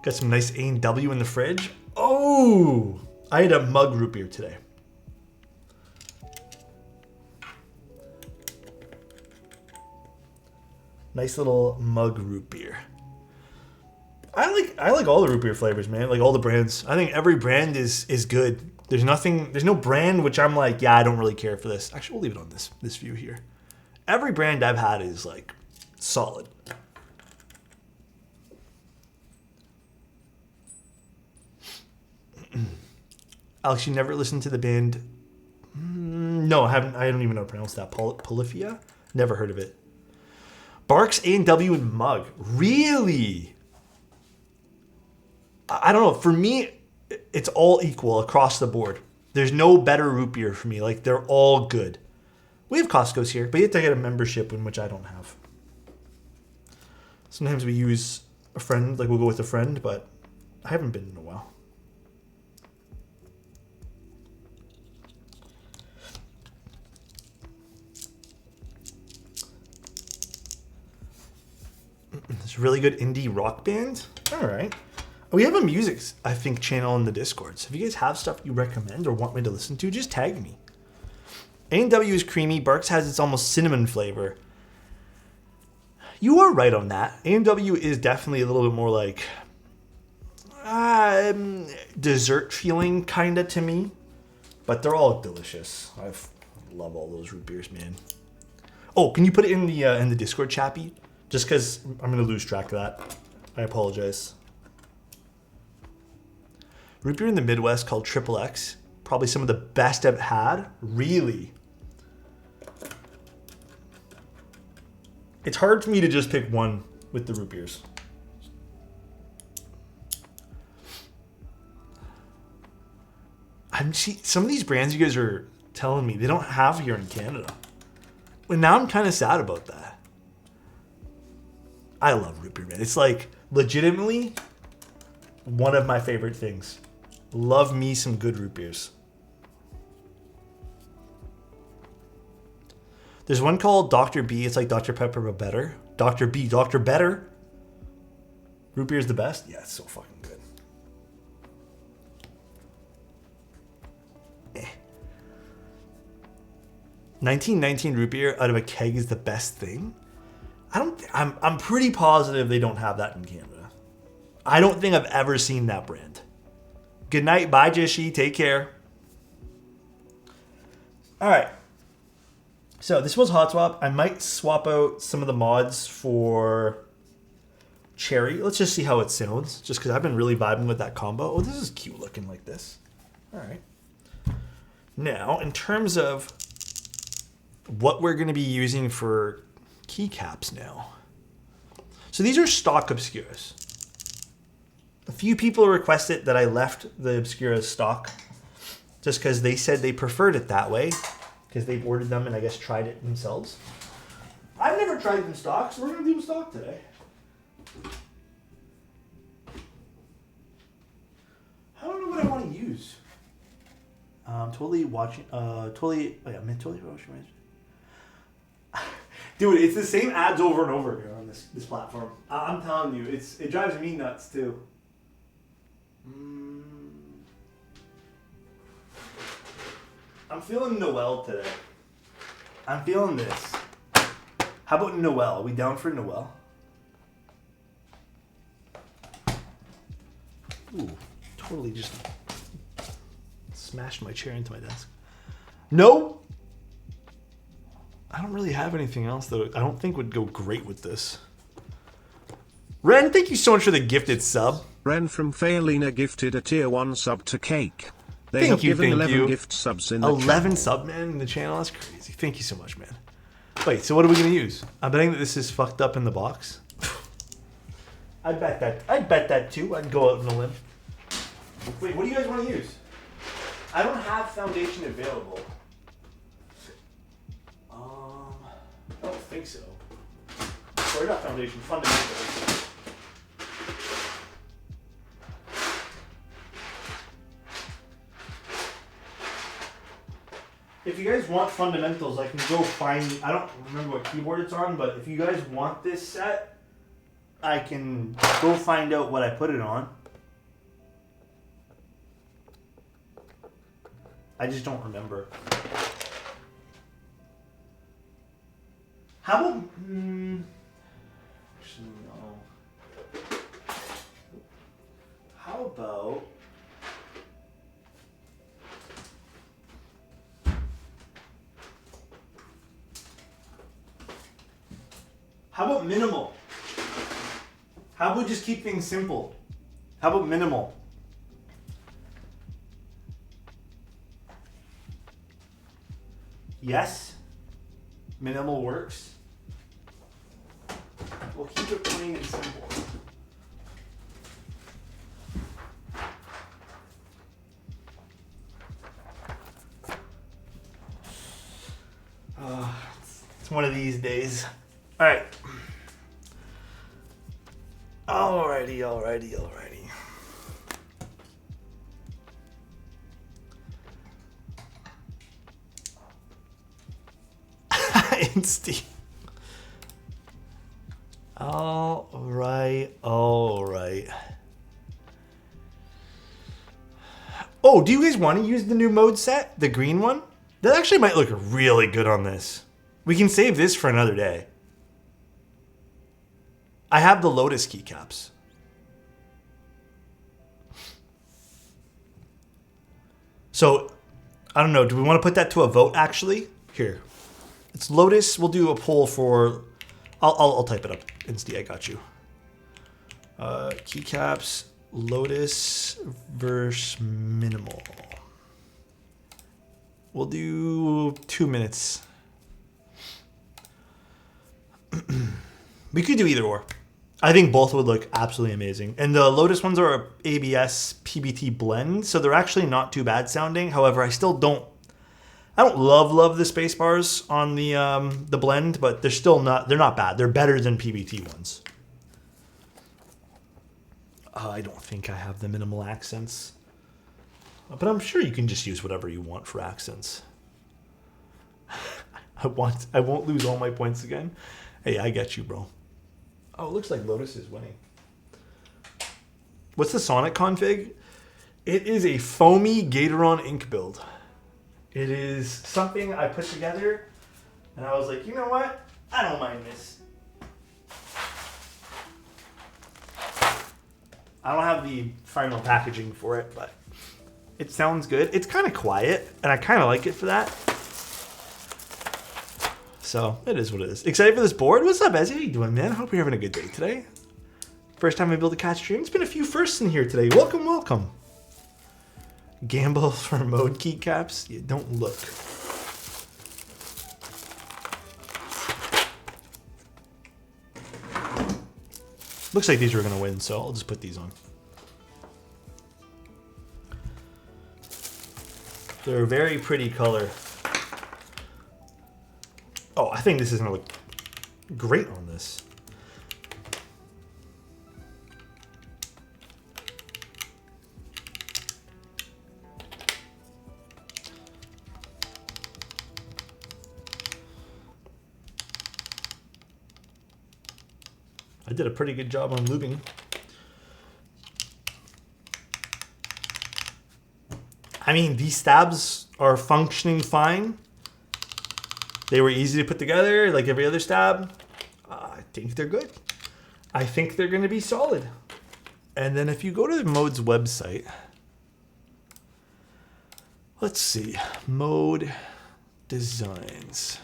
Got some nice A&W in the fridge. Oh! I had a mug root beer today. Nice little mug root beer. I like all the root beer flavors, man. Like all the brands. I think every brand is good. There's no brand which I'm like, yeah, I don't really care for this. Actually, we'll leave it on this view here. Every brand I've had is like solid. Alex, you never listened to the band? No, I haven't. I don't even know how to pronounce that. Polyphia? Never heard of it. Barks, A&W, and Mug. Really? I don't know. For me, it's all equal across the board. There's no better root beer for me. Like, they're all good. We have Costco's here, but you have to get a membership, in which I don't have. Sometimes we use a friend, like we'll go with a friend, but I haven't been in a while. It's a really good indie rock band. All right. We have a music, I think, channel in the Discord. So if you guys have stuff you recommend or want me to listen to, just tag me. A&W is creamy. Barks has its almost cinnamon flavor. You are right on that. A&W is definitely a little bit more like dessert feeling kind of to me. But they're all delicious. I love all those root beers, man. Oh, can you put it in the Discord, Chappie? Just because I'm going to lose track of that. I apologize. Root beer in the Midwest called Triple X. Probably some of the best I've had. Really? It's hard for me to just pick one with the root beers. Some of these brands you guys are telling me they don't have here in Canada. And now I'm kind of sad about that. I love root beer, man. It's like legitimately one of my favorite things. Love me some good root beers. There's one called Dr. B. It's like Dr. Pepper, but better. Dr. B. Dr. Better. Root beer is the best? Yeah, it's so fucking good. 1919 root beer out of a keg is the best thing? I'm pretty positive they don't have that in Canada. I don't think I've ever seen that brand. Good night. Bye, Jishi. Take care. All right. So this was Hot Swap. I might swap out some of the mods for Cherry. Let's just see how it sounds. Just because I've been really vibing with that combo. Oh, this is cute looking like this. All right. Now, in terms of what we're going to be using for keycaps now. So these are stock Obscuras. A few people requested that I left the Obscuras stock just because they said they preferred it that way because they've ordered them and I guess tried it themselves. I've never tried them stock, so we're going to do them stock today. I don't know what I want to use. Totally watching, totally watching. Dude, it's the same ads over and over here on this platform. I'm telling you, it drives me nuts too. I'm feeling Noel today. I'm feeling this. How about Noel? Are we down for Noel? Ooh, totally just smashed my chair into my desk. No! I don't really have anything else that I don't think would go great with this. Ren, thank you so much for the gifted sub. Ren from Faelina gifted a tier 1 sub to Cake. They have given 11 gift subs in the 11 sub, man, in the channel? That's crazy. Thank you so much, man. Wait, so what are we going to use? I'm betting that this is fucked up in the box. I'd bet that too. I'd go out on a limb. Wait, what do you guys want to use? I don't have foundation available. I don't think so. Sorry, not foundation, fundamentals. If you guys want fundamentals, I can go find, I don't remember what keyboard it's on, but if you guys want this set, I can go find out what I put it on. I just don't remember. How about, actually, no. How about, minimal? How about just keep things simple? How about minimal? Yes, minimal works. We'll keep it plain and simple. It's one of these days. All right. Alrighty. Insty. All right. Oh, do you guys want to use the new mode set? The green one? That actually might look really good on this. We can save this for another day. I have the Lotus keycaps. So, I don't know. Do we want to put that to a vote, actually? Here. It's Lotus. We'll do a poll for... I'll type it up. Insty, I got you. Keycaps, Lotus versus minimal. We'll do 2 minutes. We could do either or. I think both would look absolutely amazing. And the Lotus ones are a ABS PBT blend, so they're actually not too bad sounding. However, I don't love the space bars on the blend, but they're not bad. They're better than PBT ones. I don't think I have the minimal accents, but I'm sure you can just use whatever you want for accents. I won't lose all my points again. Hey, I get you, bro. Oh, it looks like Lotus is winning. What's the Sonic config? It is a foamy Gatoron ink build. It is something I put together, and I was like, you know what? I don't mind this. I don't have the final packaging for it, but it sounds good. It's kind of quiet, and I kind of like it for that. So, it is what it is. Excited for this board? What's up, Ezzy? How you doing, man? I hope you're having a good day today. First time I build a cat stream. It's been a few firsts in here today. Welcome. Gamble for mode keycaps? You don't look. Looks like these are going to win, so I'll just put these on. They're a very pretty color. Oh, I think this is going to look great on this. I did a pretty good job on lubing. I mean, these stabs are functioning fine. They were easy to put together, like every other stab. I think they're good. I think they're going to be solid. And then if you go to the Mode's website, let's see, Mode Designs.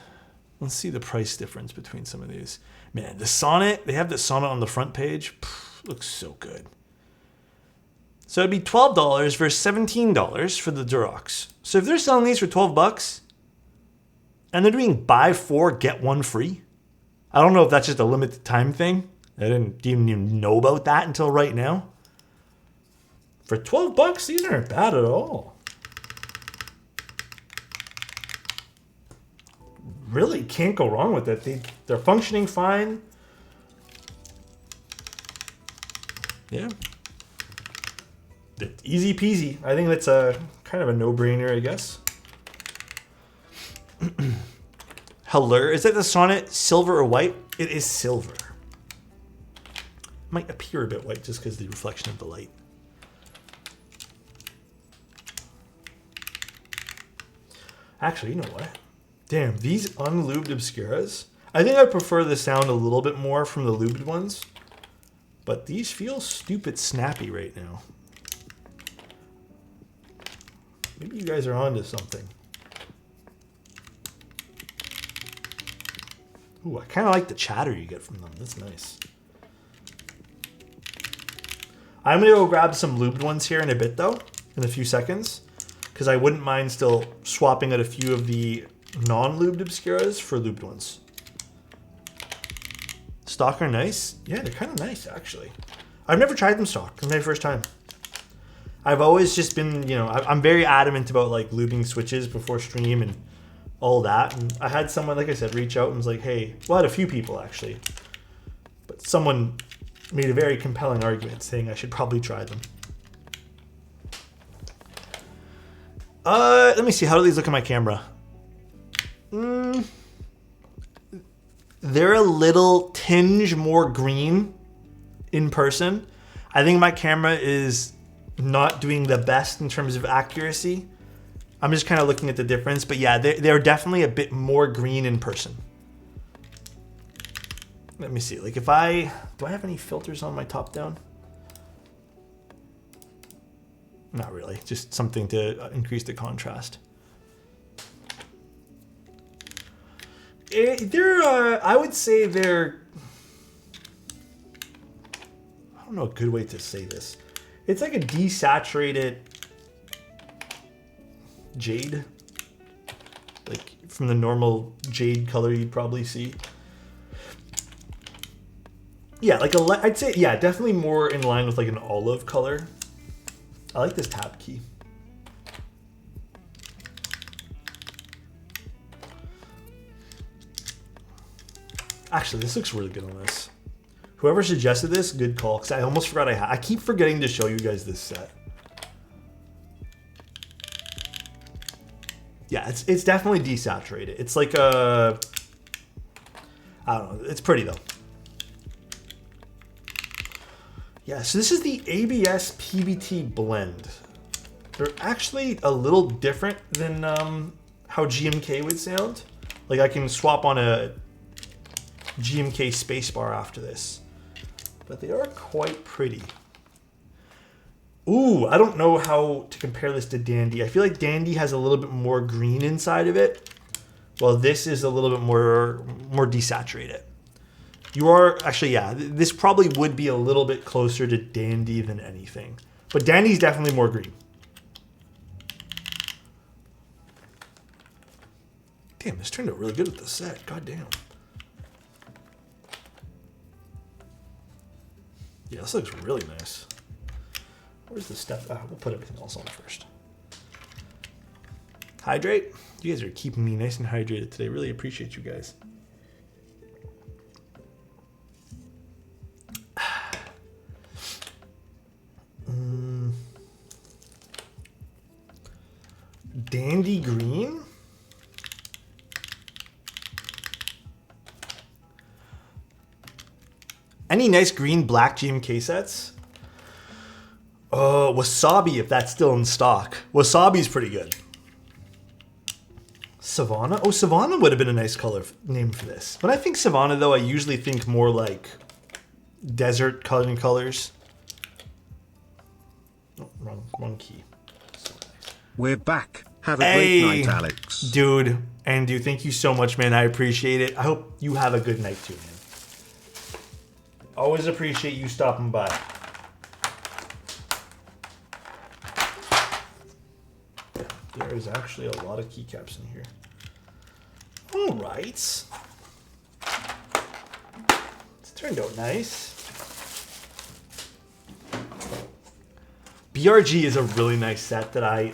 Let's see the price difference between some of these. Man, the Sonnet, they have the Sonnet on the front page. Looks so good. So it'd be $12 versus $17 for the Durox. So if they're selling these for 12 bucks, and they're doing buy 4, get 1 free, I don't know if that's just a limited time thing. I didn't even know about that until right now. For 12 bucks, these aren't bad at all. Really can't go wrong with it. They're functioning fine. Yeah. Easy peasy. I think that's a kind of a no-brainer, I guess. Hello. Is that the Sonnet silver or white? It is silver. Might appear a bit white just because of the reflection of the light. Actually, you know what? Damn, these unlubed Obscuras. I think I prefer the sound a little bit more from the lubed ones. But these feel stupid snappy right now. Maybe you guys are onto something. Ooh, I kind of like the chatter you get from them. That's nice. I'm going to go grab some lubed ones here in a bit, though. In a few seconds. Because I wouldn't mind still swapping out a few of the non-lubed Obscuras for lubed ones. Stock are nice. Yeah, they're kind of nice, actually. I've never tried them stock. It's my first time. I've always just been, you know, I'm very adamant about like lubing switches before stream and all that. And I had someone, like I said, reach out and was like, hey, well, I had a few people actually. But someone made a very compelling argument saying I should probably try them. Let me see. How do these look on my camera? They're a little tinge more green in person. I think my camera is not doing the best in terms of accuracy. I'm just kind of looking at the difference, but yeah, they're definitely a bit more green in person. Let me see. Like do I have any filters on my top down? Not really, just something to increase the contrast. I would say they're, I don't know a good way to say this. It's like a desaturated jade, like from the normal jade color you'd probably see. Yeah, like I'd say, yeah, definitely more in line with like an olive color. I like this tab key. Actually, this looks really good on this. Whoever suggested this, good call, because I almost forgot I keep forgetting to show you guys this set. Yeah, it's definitely desaturated. It's like a, I don't know, it's pretty though. Yeah, so this is the ABS PBT blend. They're actually a little different than how GMK would sound. Like I can swap on a GMK spacebar after this. But they are quite pretty. Ooh, I don't know how to compare this to Dandy. I feel like Dandy has a little bit more green inside of it, while this is a little bit more desaturated. You are, actually, yeah, this probably would be a little bit closer to Dandy than anything. But Dandy's definitely more green. Damn, this turned out really good with the set. God damn. Yeah, this looks really nice. Where's the step? We'll put everything else on first. Hydrate. You guys are keeping me nice and hydrated today. Really appreciate you guys. Dandy green. Any nice green black GMK sets? Wasabi, if that's still in stock. Wasabi's pretty good. Savannah? Oh, Savannah would have been a nice color name for this. When I think Savannah, though, I usually think more like desert coloring colors. Oh, wrong key. We're back. Have a great night, Alex. Dude, Andrew, thank you so much, man. I appreciate it. I hope you have a good night, too, man. Always appreciate you stopping by. There is actually a lot of keycaps in here. All right. It's turned out nice. BRG is a really nice set that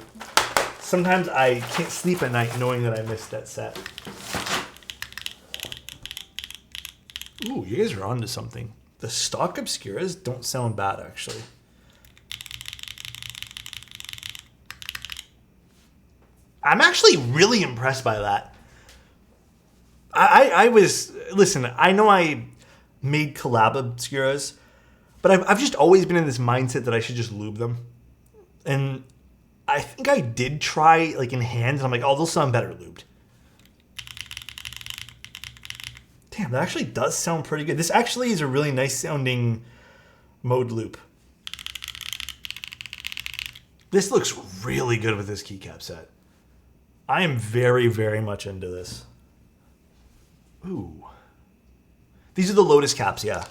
sometimes I can't sleep at night knowing that I missed that set. Ooh, you guys are onto something. The stock Obscuras don't sound bad, actually. I'm actually really impressed by that. Listen, I know I made collab Obscuras, but I've just always been in this mindset that I should just lube them. And I think I did try like in hand, and I'm like, oh, they'll sound better lubed. Damn, that actually does sound pretty good. This actually is a really nice sounding mode loop. This looks really good with this keycap set. I am very, very much into this. Ooh. These are the Lotus caps, yeah.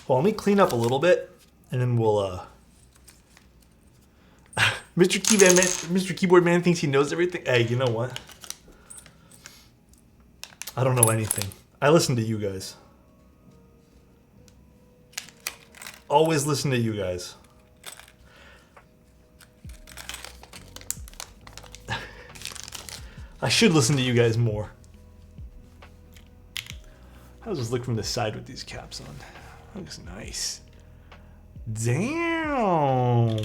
Well, let me clean up a little bit, and then we'll, Mr. Keyboard Man thinks he knows everything. Hey, you know what? I don't know anything. I listen to you guys. Always listen to you guys. I should listen to you guys more. I'll just look from the side with these caps on. That looks nice. Damn.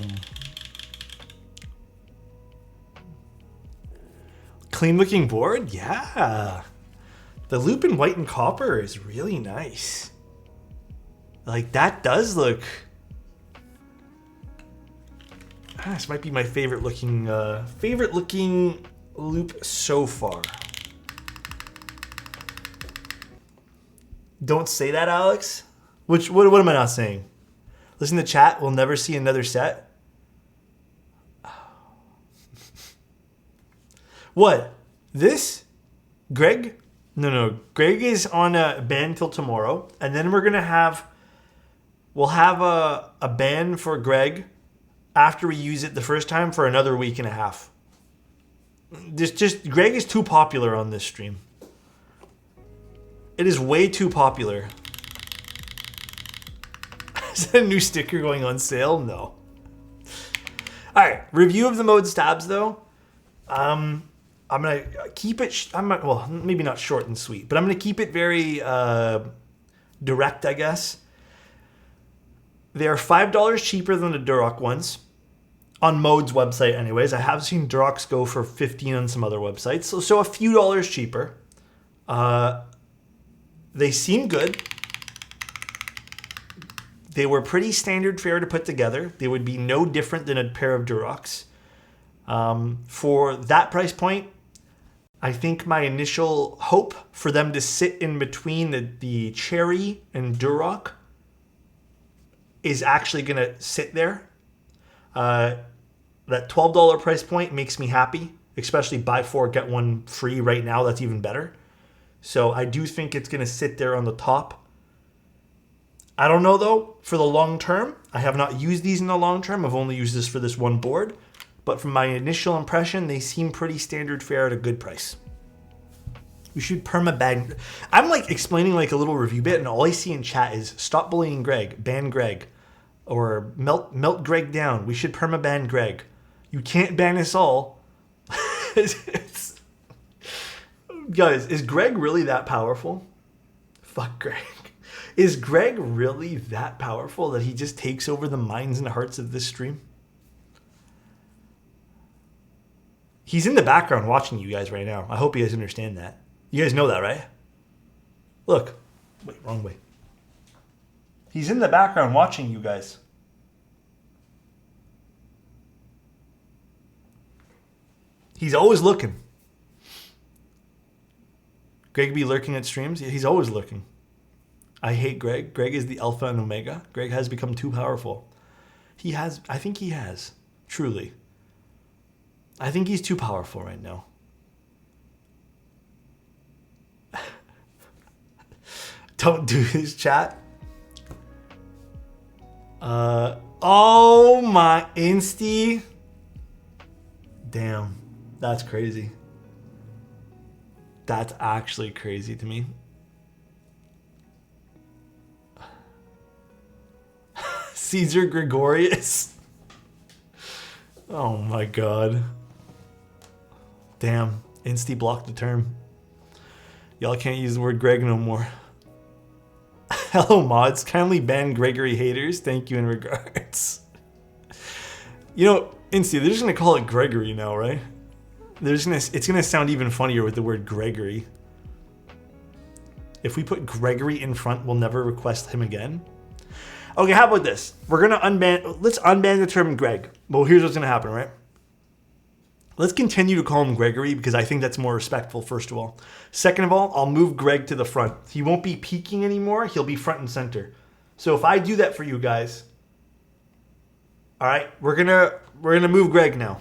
Clean looking board? Yeah. The loop in white and copper is really nice. Like, that does look... this might be my favorite looking loop so far. Don't say that, Alex. What am I not saying? Listen to chat. We'll never see another set. What? This? Greg? No. Greg is on a ban till tomorrow, and then we'll have a ban for Greg after we use it the first time for another week and a half. Greg is too popular on this stream. It is way too popular. Is that a new sticker going on sale? No. Alright, review of the mode stabs though. I'm gonna keep it, well, maybe not short and sweet, but I'm gonna keep it very direct, I guess. They are $5 cheaper than the Duroc ones. On Mode's website anyways. I have seen Durocs go for $15 on some other websites. So a few dollars cheaper. They seem good. They were pretty standard fare to put together. They would be no different than a pair of Durocs. For that price point, I think my initial hope for them to sit in between the Cherry and Duroc is actually going to sit there. That $12 price point makes me happy, especially buy 4, get 1 free right now. That's even better. So I do think it's going to sit there on the top. I don't know though, for the long term. I have not used these in the long term. I've only used this for this one board. But from my initial impression, they seem pretty standard fare at a good price. We should perma-ban. I'm like explaining like a little review bit, and all I see in chat is stop bullying Greg, ban Greg, or melt Greg down. We should perma-ban Greg. You can't ban us all. Guys, is Greg really that powerful? Fuck Greg. Is Greg really that powerful that he just takes over the minds and hearts of this stream? He's in the background watching you guys right now. I hope you guys understand that. You guys know that, right? Look. Wait, wrong way. He's in the background watching you guys. He's always looking. Greg be lurking at streams? Yeah, he's always looking. I hate Greg. Greg is the alpha and omega. Greg has become too powerful. He has. I think he has. Truly. I think he's too powerful right now. Don't do his chat. Oh my Insty. Damn. That's crazy. That's actually crazy to me. Caesar Gregorius. Oh my god. Damn. Insty blocked the term. Y'all can't use the word Greg no more. Hello mods. Kindly ban Gregory haters. Thank you in regards. You know, Insty, they're just gonna call it Gregory now, right? It's gonna sound even funnier with the word Gregory. If we put Gregory in front, we'll never request him again. Okay, how about this? We're gonna let's unban the term Greg. Well, here's what's gonna happen, right? Let's continue to call him Gregory because I think that's more respectful, first of all. Second of all, I'll move Greg to the front. He won't be peeking anymore. He'll be front and center. So if I do that for you guys, all right, we're gonna move Greg now.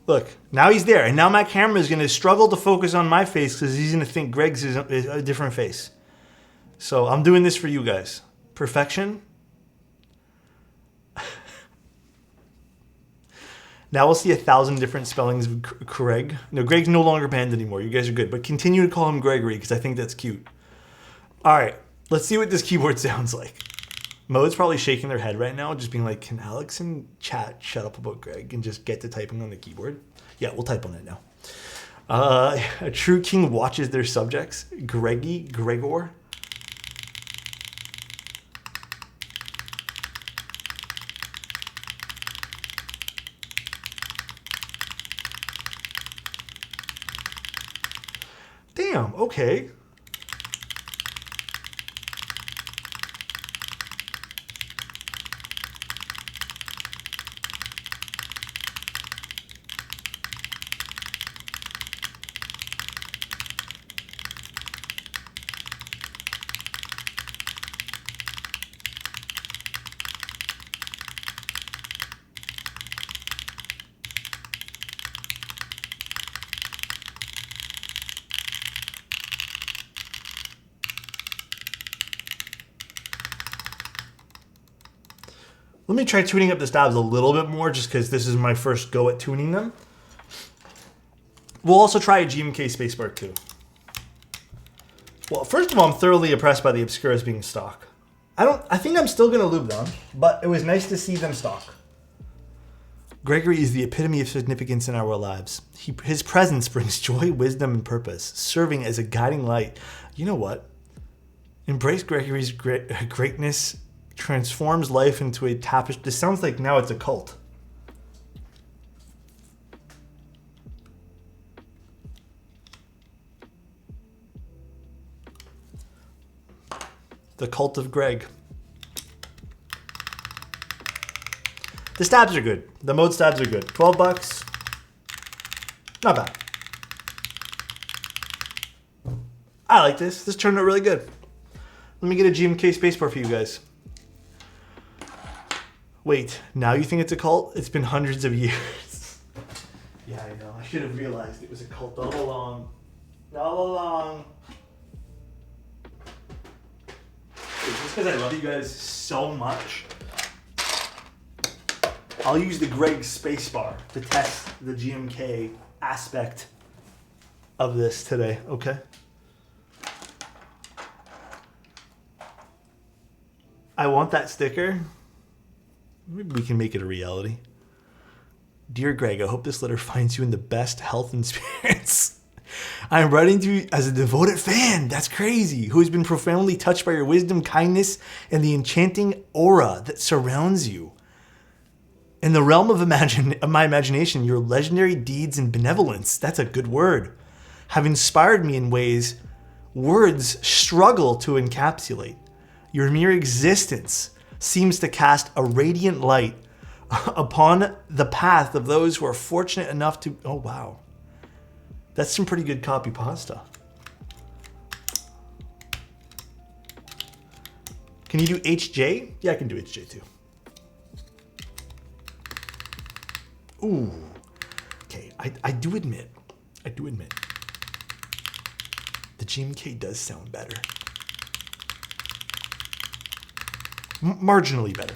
Look, now he's there. And now my camera is going to struggle to focus on my face because he's going to think Greg's is a different face. So I'm doing this for you guys. Perfection. Now we'll see 1,000 different spellings of Craig. No, Greg's no longer banned anymore. You guys are good. But continue to call him Gregory because I think that's cute. All right. Let's see what this keyboard sounds like. Mo's probably shaking their head right now, just being like, can Alex and chat shut up about Greg and just get to typing on the keyboard? Yeah, we'll type on it now. A true king watches their subjects. Gregor. Damn, okay. Let me try tuning up the stabs a little bit more just because this is my first go at tuning them. We'll also try a GMK spacebar too. Well, first of all, I'm thoroughly impressed by the Obscuras being stock. I think I'm still gonna loop them, but it was nice to see them stock. Gregory is the epitome of significance in our lives. His presence brings joy, wisdom, and purpose, serving as a guiding light. You know what? Embrace Gregory's greatness. Transforms life into a tapestry. This sounds like now it's a cult. The cult of Greg. The stabs are good. The mode stabs are good. 12 bucks. Not bad. I like this. This turned out really good. Let me get a GMK spacebar for you guys. Wait, now you think it's a cult? It's been hundreds of years. Yeah, I know. I should have realized it was a cult all along. All along. Just because I love you guys so much, I'll use the Greg spacebar to test the GMK aspect of this today, okay? I want that sticker. Maybe we can make it a reality. Dear Greg, I hope this letter finds you in the best health and spirits. I am writing to you as a devoted fan, that's crazy, who has been profoundly touched by your wisdom, kindness, and the enchanting aura that surrounds you. In the realm of my imagination, your legendary deeds and benevolence, that's a good word, have inspired me in ways words struggle to encapsulate. Your mere existence seems to cast a radiant light upon the path of those who are fortunate enough to... Oh, wow. That's some pretty good copy pasta. Can you do HJ? Yeah, I can do HJ too. Ooh. Okay, I do admit. The GMK does sound better. Marginally better.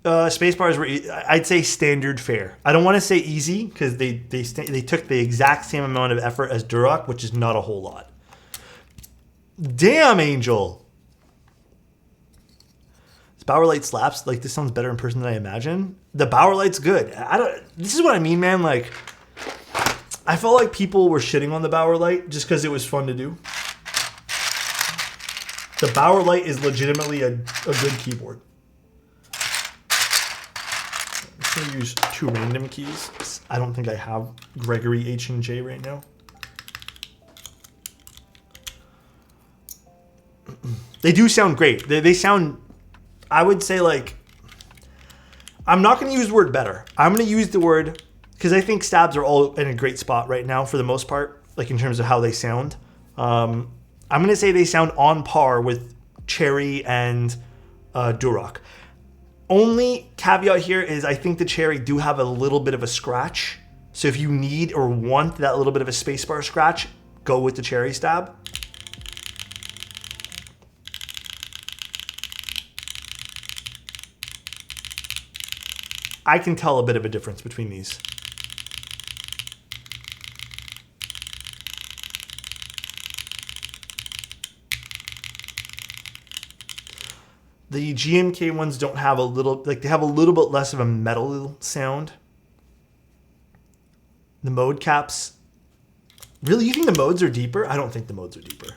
Spacebars were, I'd say, standard fare. I don't want to say easy because they took the exact same amount of effort as Duroc, which is not a whole lot. Damn, Angel. This Bauerlight slaps. Like, this sounds better in person than I imagine. The Bauerlight's good. This is what I mean, man. Like, I felt like people were shitting on the Bauerlight just because it was fun to do. The Bauerlight is legitimately a good keyboard. I'm going to use 2 random keys. I don't think I have Gregory H and J right now. They do sound great. They sound, I would say, like, I'm not going to use the word better. I'm going to use the word, because I think stabs are all in a great spot right now for the most part. like in terms of how they sound. I'm going to say they sound on par with Cherry and Duroc. Only caveat here is I think the Cherry do have a little bit of a scratch. So if you need or want that little bit of a spacebar scratch, go with the Cherry stab. I can tell a bit of a difference between these. The GMK ones don't have a little, like they have a little bit less of a metal sound. The mode caps, really, you think the modes are deeper? I don't think the modes are deeper.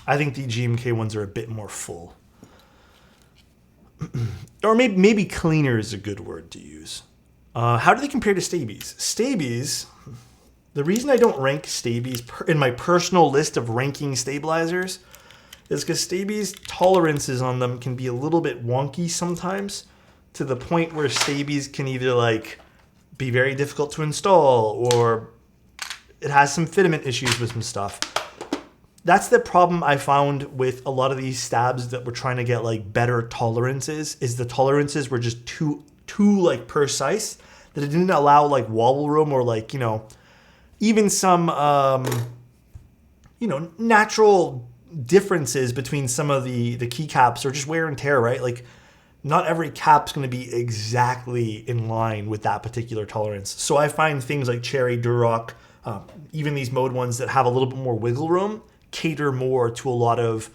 I think the GMK ones are a bit more full. Or maybe cleaner is a good word to use. How do they compare to Stabies? Stabies, the reason I don't rank Stabies in my personal list of ranking stabilizers is because Stabies tolerances on them can be a little bit wonky sometimes, to the point where Stabies can either like be very difficult to install or it has some fitment issues with some stuff. That's the problem I found with a lot of these stabs that we're trying to get like better tolerances, is the tolerances were just too like precise, that it didn't allow like wobble room or like, you know, even some you know, natural differences between some of the keycaps or just wear and tear, right? Like not every cap's going to be exactly in line with that particular tolerance. So I find things like Cherry, Duroc, even these mode ones that have a little bit more wiggle room cater more to a lot of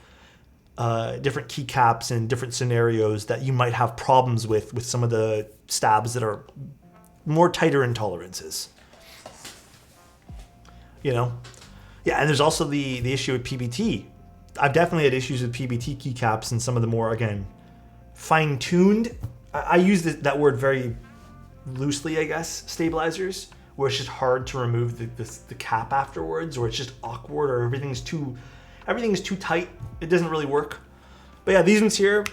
different keycaps and different scenarios that you might have problems with some of the stabs that are more tighter in tolerances. You know? Yeah, and there's also the issue with PBT. I've definitely had issues with PBT keycaps and some of the more, again, fine-tuned. I use that word very loosely, I guess, stabilizers, where it's just hard to remove the cap afterwards, or it's just awkward, or everything's too tight. It doesn't really work. But yeah, these ones here,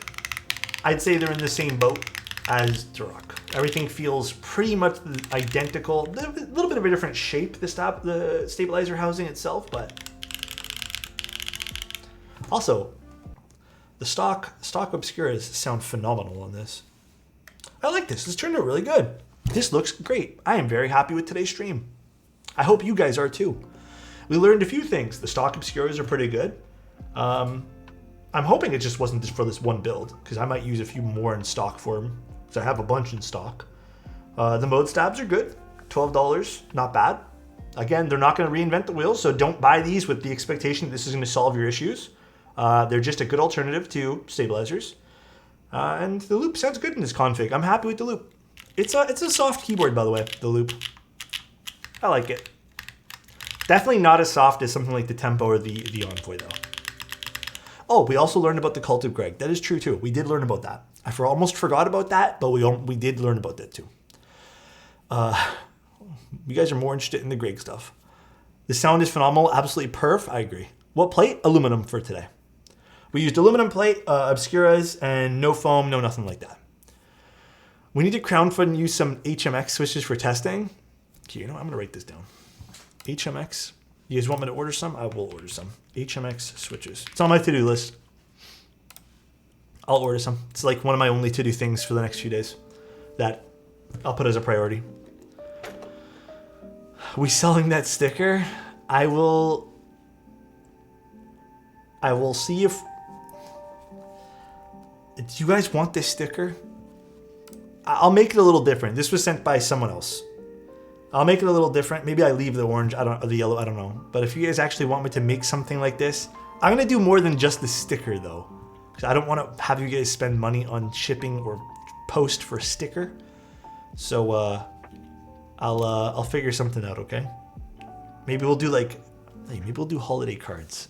I'd say they're in the same boat as Duroc. Everything feels pretty much identical. A little bit of a different shape, the stabilizer housing itself, but also the stock Obscuras sound phenomenal on this. I like this. This turned out really good. This looks great. I am very happy with today's stream. I hope you guys are too. We learned a few things. The stock Obscuras are pretty good. I'm hoping it just wasn't just for this one build, because I might use a few more in stock form, because I have a bunch in stock. The mode stabs are good. $12, not bad. Again, they're not going to reinvent the wheel, so don't buy these with the expectation that this is going to solve your issues. They're just a good alternative to stabilizers. And the loop sounds good in this config. I'm happy with the loop. It's a soft keyboard, by the way, the loop. I like it. Definitely not as soft as something like the Tempo or the Envoy, though. Oh, we also learned about the Cult of Greg. That is true, too. We did learn about that. I almost forgot about that, but we did learn about that, too. You guys are more interested in the Greg stuff. The sound is phenomenal. Absolutely perf. I agree. What plate? Aluminum for today. We used aluminum plate, Obscuras, and no foam, no nothing like that. We need to crowdfund and use some HMX switches for testing. Okay, you know what? I'm going to write this down. HMX. You guys want me to order some? I will order some. HMX switches. It's on my to-do list. I'll order some. It's like one of my only to-do things for the next few days that I'll put as a priority. We selling that sticker? I will see if... Do you guys want this sticker? I'll make it a little different. This was sent by someone else. I'll make it a little different. Maybe I leave the orange, or the yellow, I don't know. But if you guys actually want me to make something like this, I'm going to do more than just the sticker, though. Because I don't want to have you guys spend money on shipping or post for sticker. So I'll figure something out, okay? Maybe we'll do maybe we'll do holiday cards.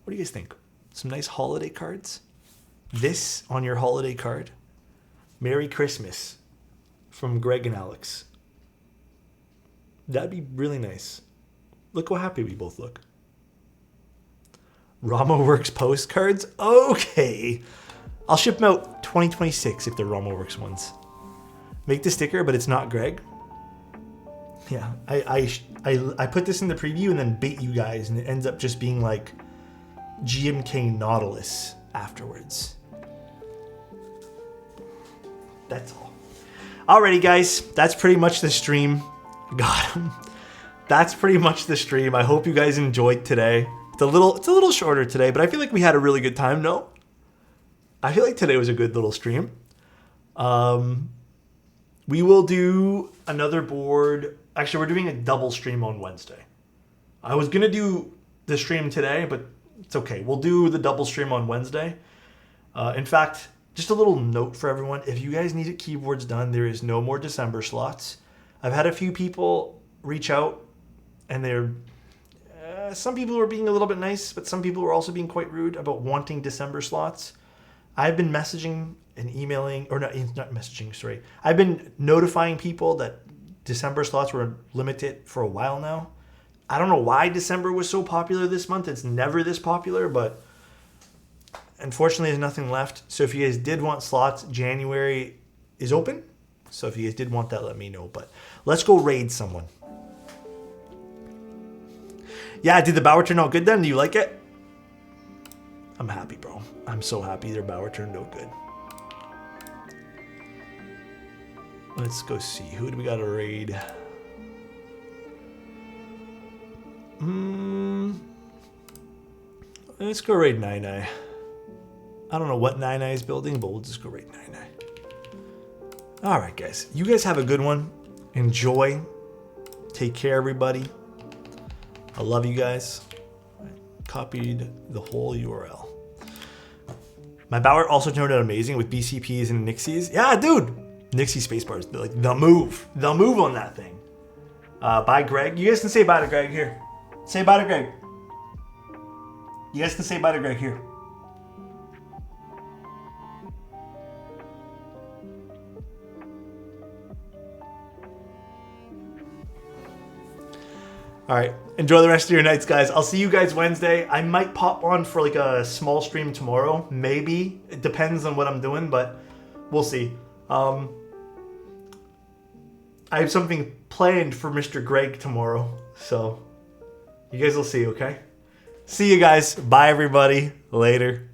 What do you guys think? Some nice holiday cards? This on your holiday card. Merry Christmas from Greg and Alex. That'd be really nice. Look how happy we both look. Ramo Works postcards? Okay. I'll ship them out 2026 if they're Ramo Works ones. Make the sticker, but it's not Greg. Yeah, I put this in the preview and then bait you guys, and it ends up just being like GMK Nautilus afterwards. That's all. Alrighty, guys, that's pretty much the stream. Got him. That's pretty much the stream. I hope you guys enjoyed today. It's a little shorter today, but I feel like we had a really good time. No, I feel like today was a good little stream. We will do another board. Actually, we're doing a double stream on Wednesday. I was gonna do the stream today, but it's okay. We'll do the double stream on Wednesday. In fact, just a little note for everyone. If you guys need keyboards done, there is no more December slots. I've had a few people reach out, and they're some people were being a little bit nice, but some people were also being quite rude about wanting December slots. I've been messaging and emailing, or not messaging, sorry. I've been notifying people that December slots were limited for a while now. I don't know why December was so popular this month. It's never this popular, but unfortunately there's nothing left. So if you guys did want slots, January is open. So if you guys did want that, let me know. But let's go raid someone. Yeah, did the Bauer turn out good then? Do you like it? I'm happy, bro. I'm so happy their Bauer turned out good. Let's go see. Who do we got to raid? Let's go raid Nine Eye. I don't know what Nine Eye is building, but we'll just go raid Nine Eye. All right, guys. You guys have a good one. Enjoy. Take care, everybody. I love you guys. I copied the whole URL. My Bauer also turned out amazing with BCPs and Nixies. Yeah, dude. Nixie spacebars, like the move on that thing. Bye, Greg. You guys can say bye to Greg here. Say bye to Greg. You guys can say bye to Greg here. All right. Enjoy the rest of your nights, guys. I'll see you guys Wednesday. I might pop on for like a small stream tomorrow. Maybe. It depends on what I'm doing, but we'll see. I have something planned for Mr. Greg tomorrow. So you guys will see, okay? See you guys. Bye, everybody. Later.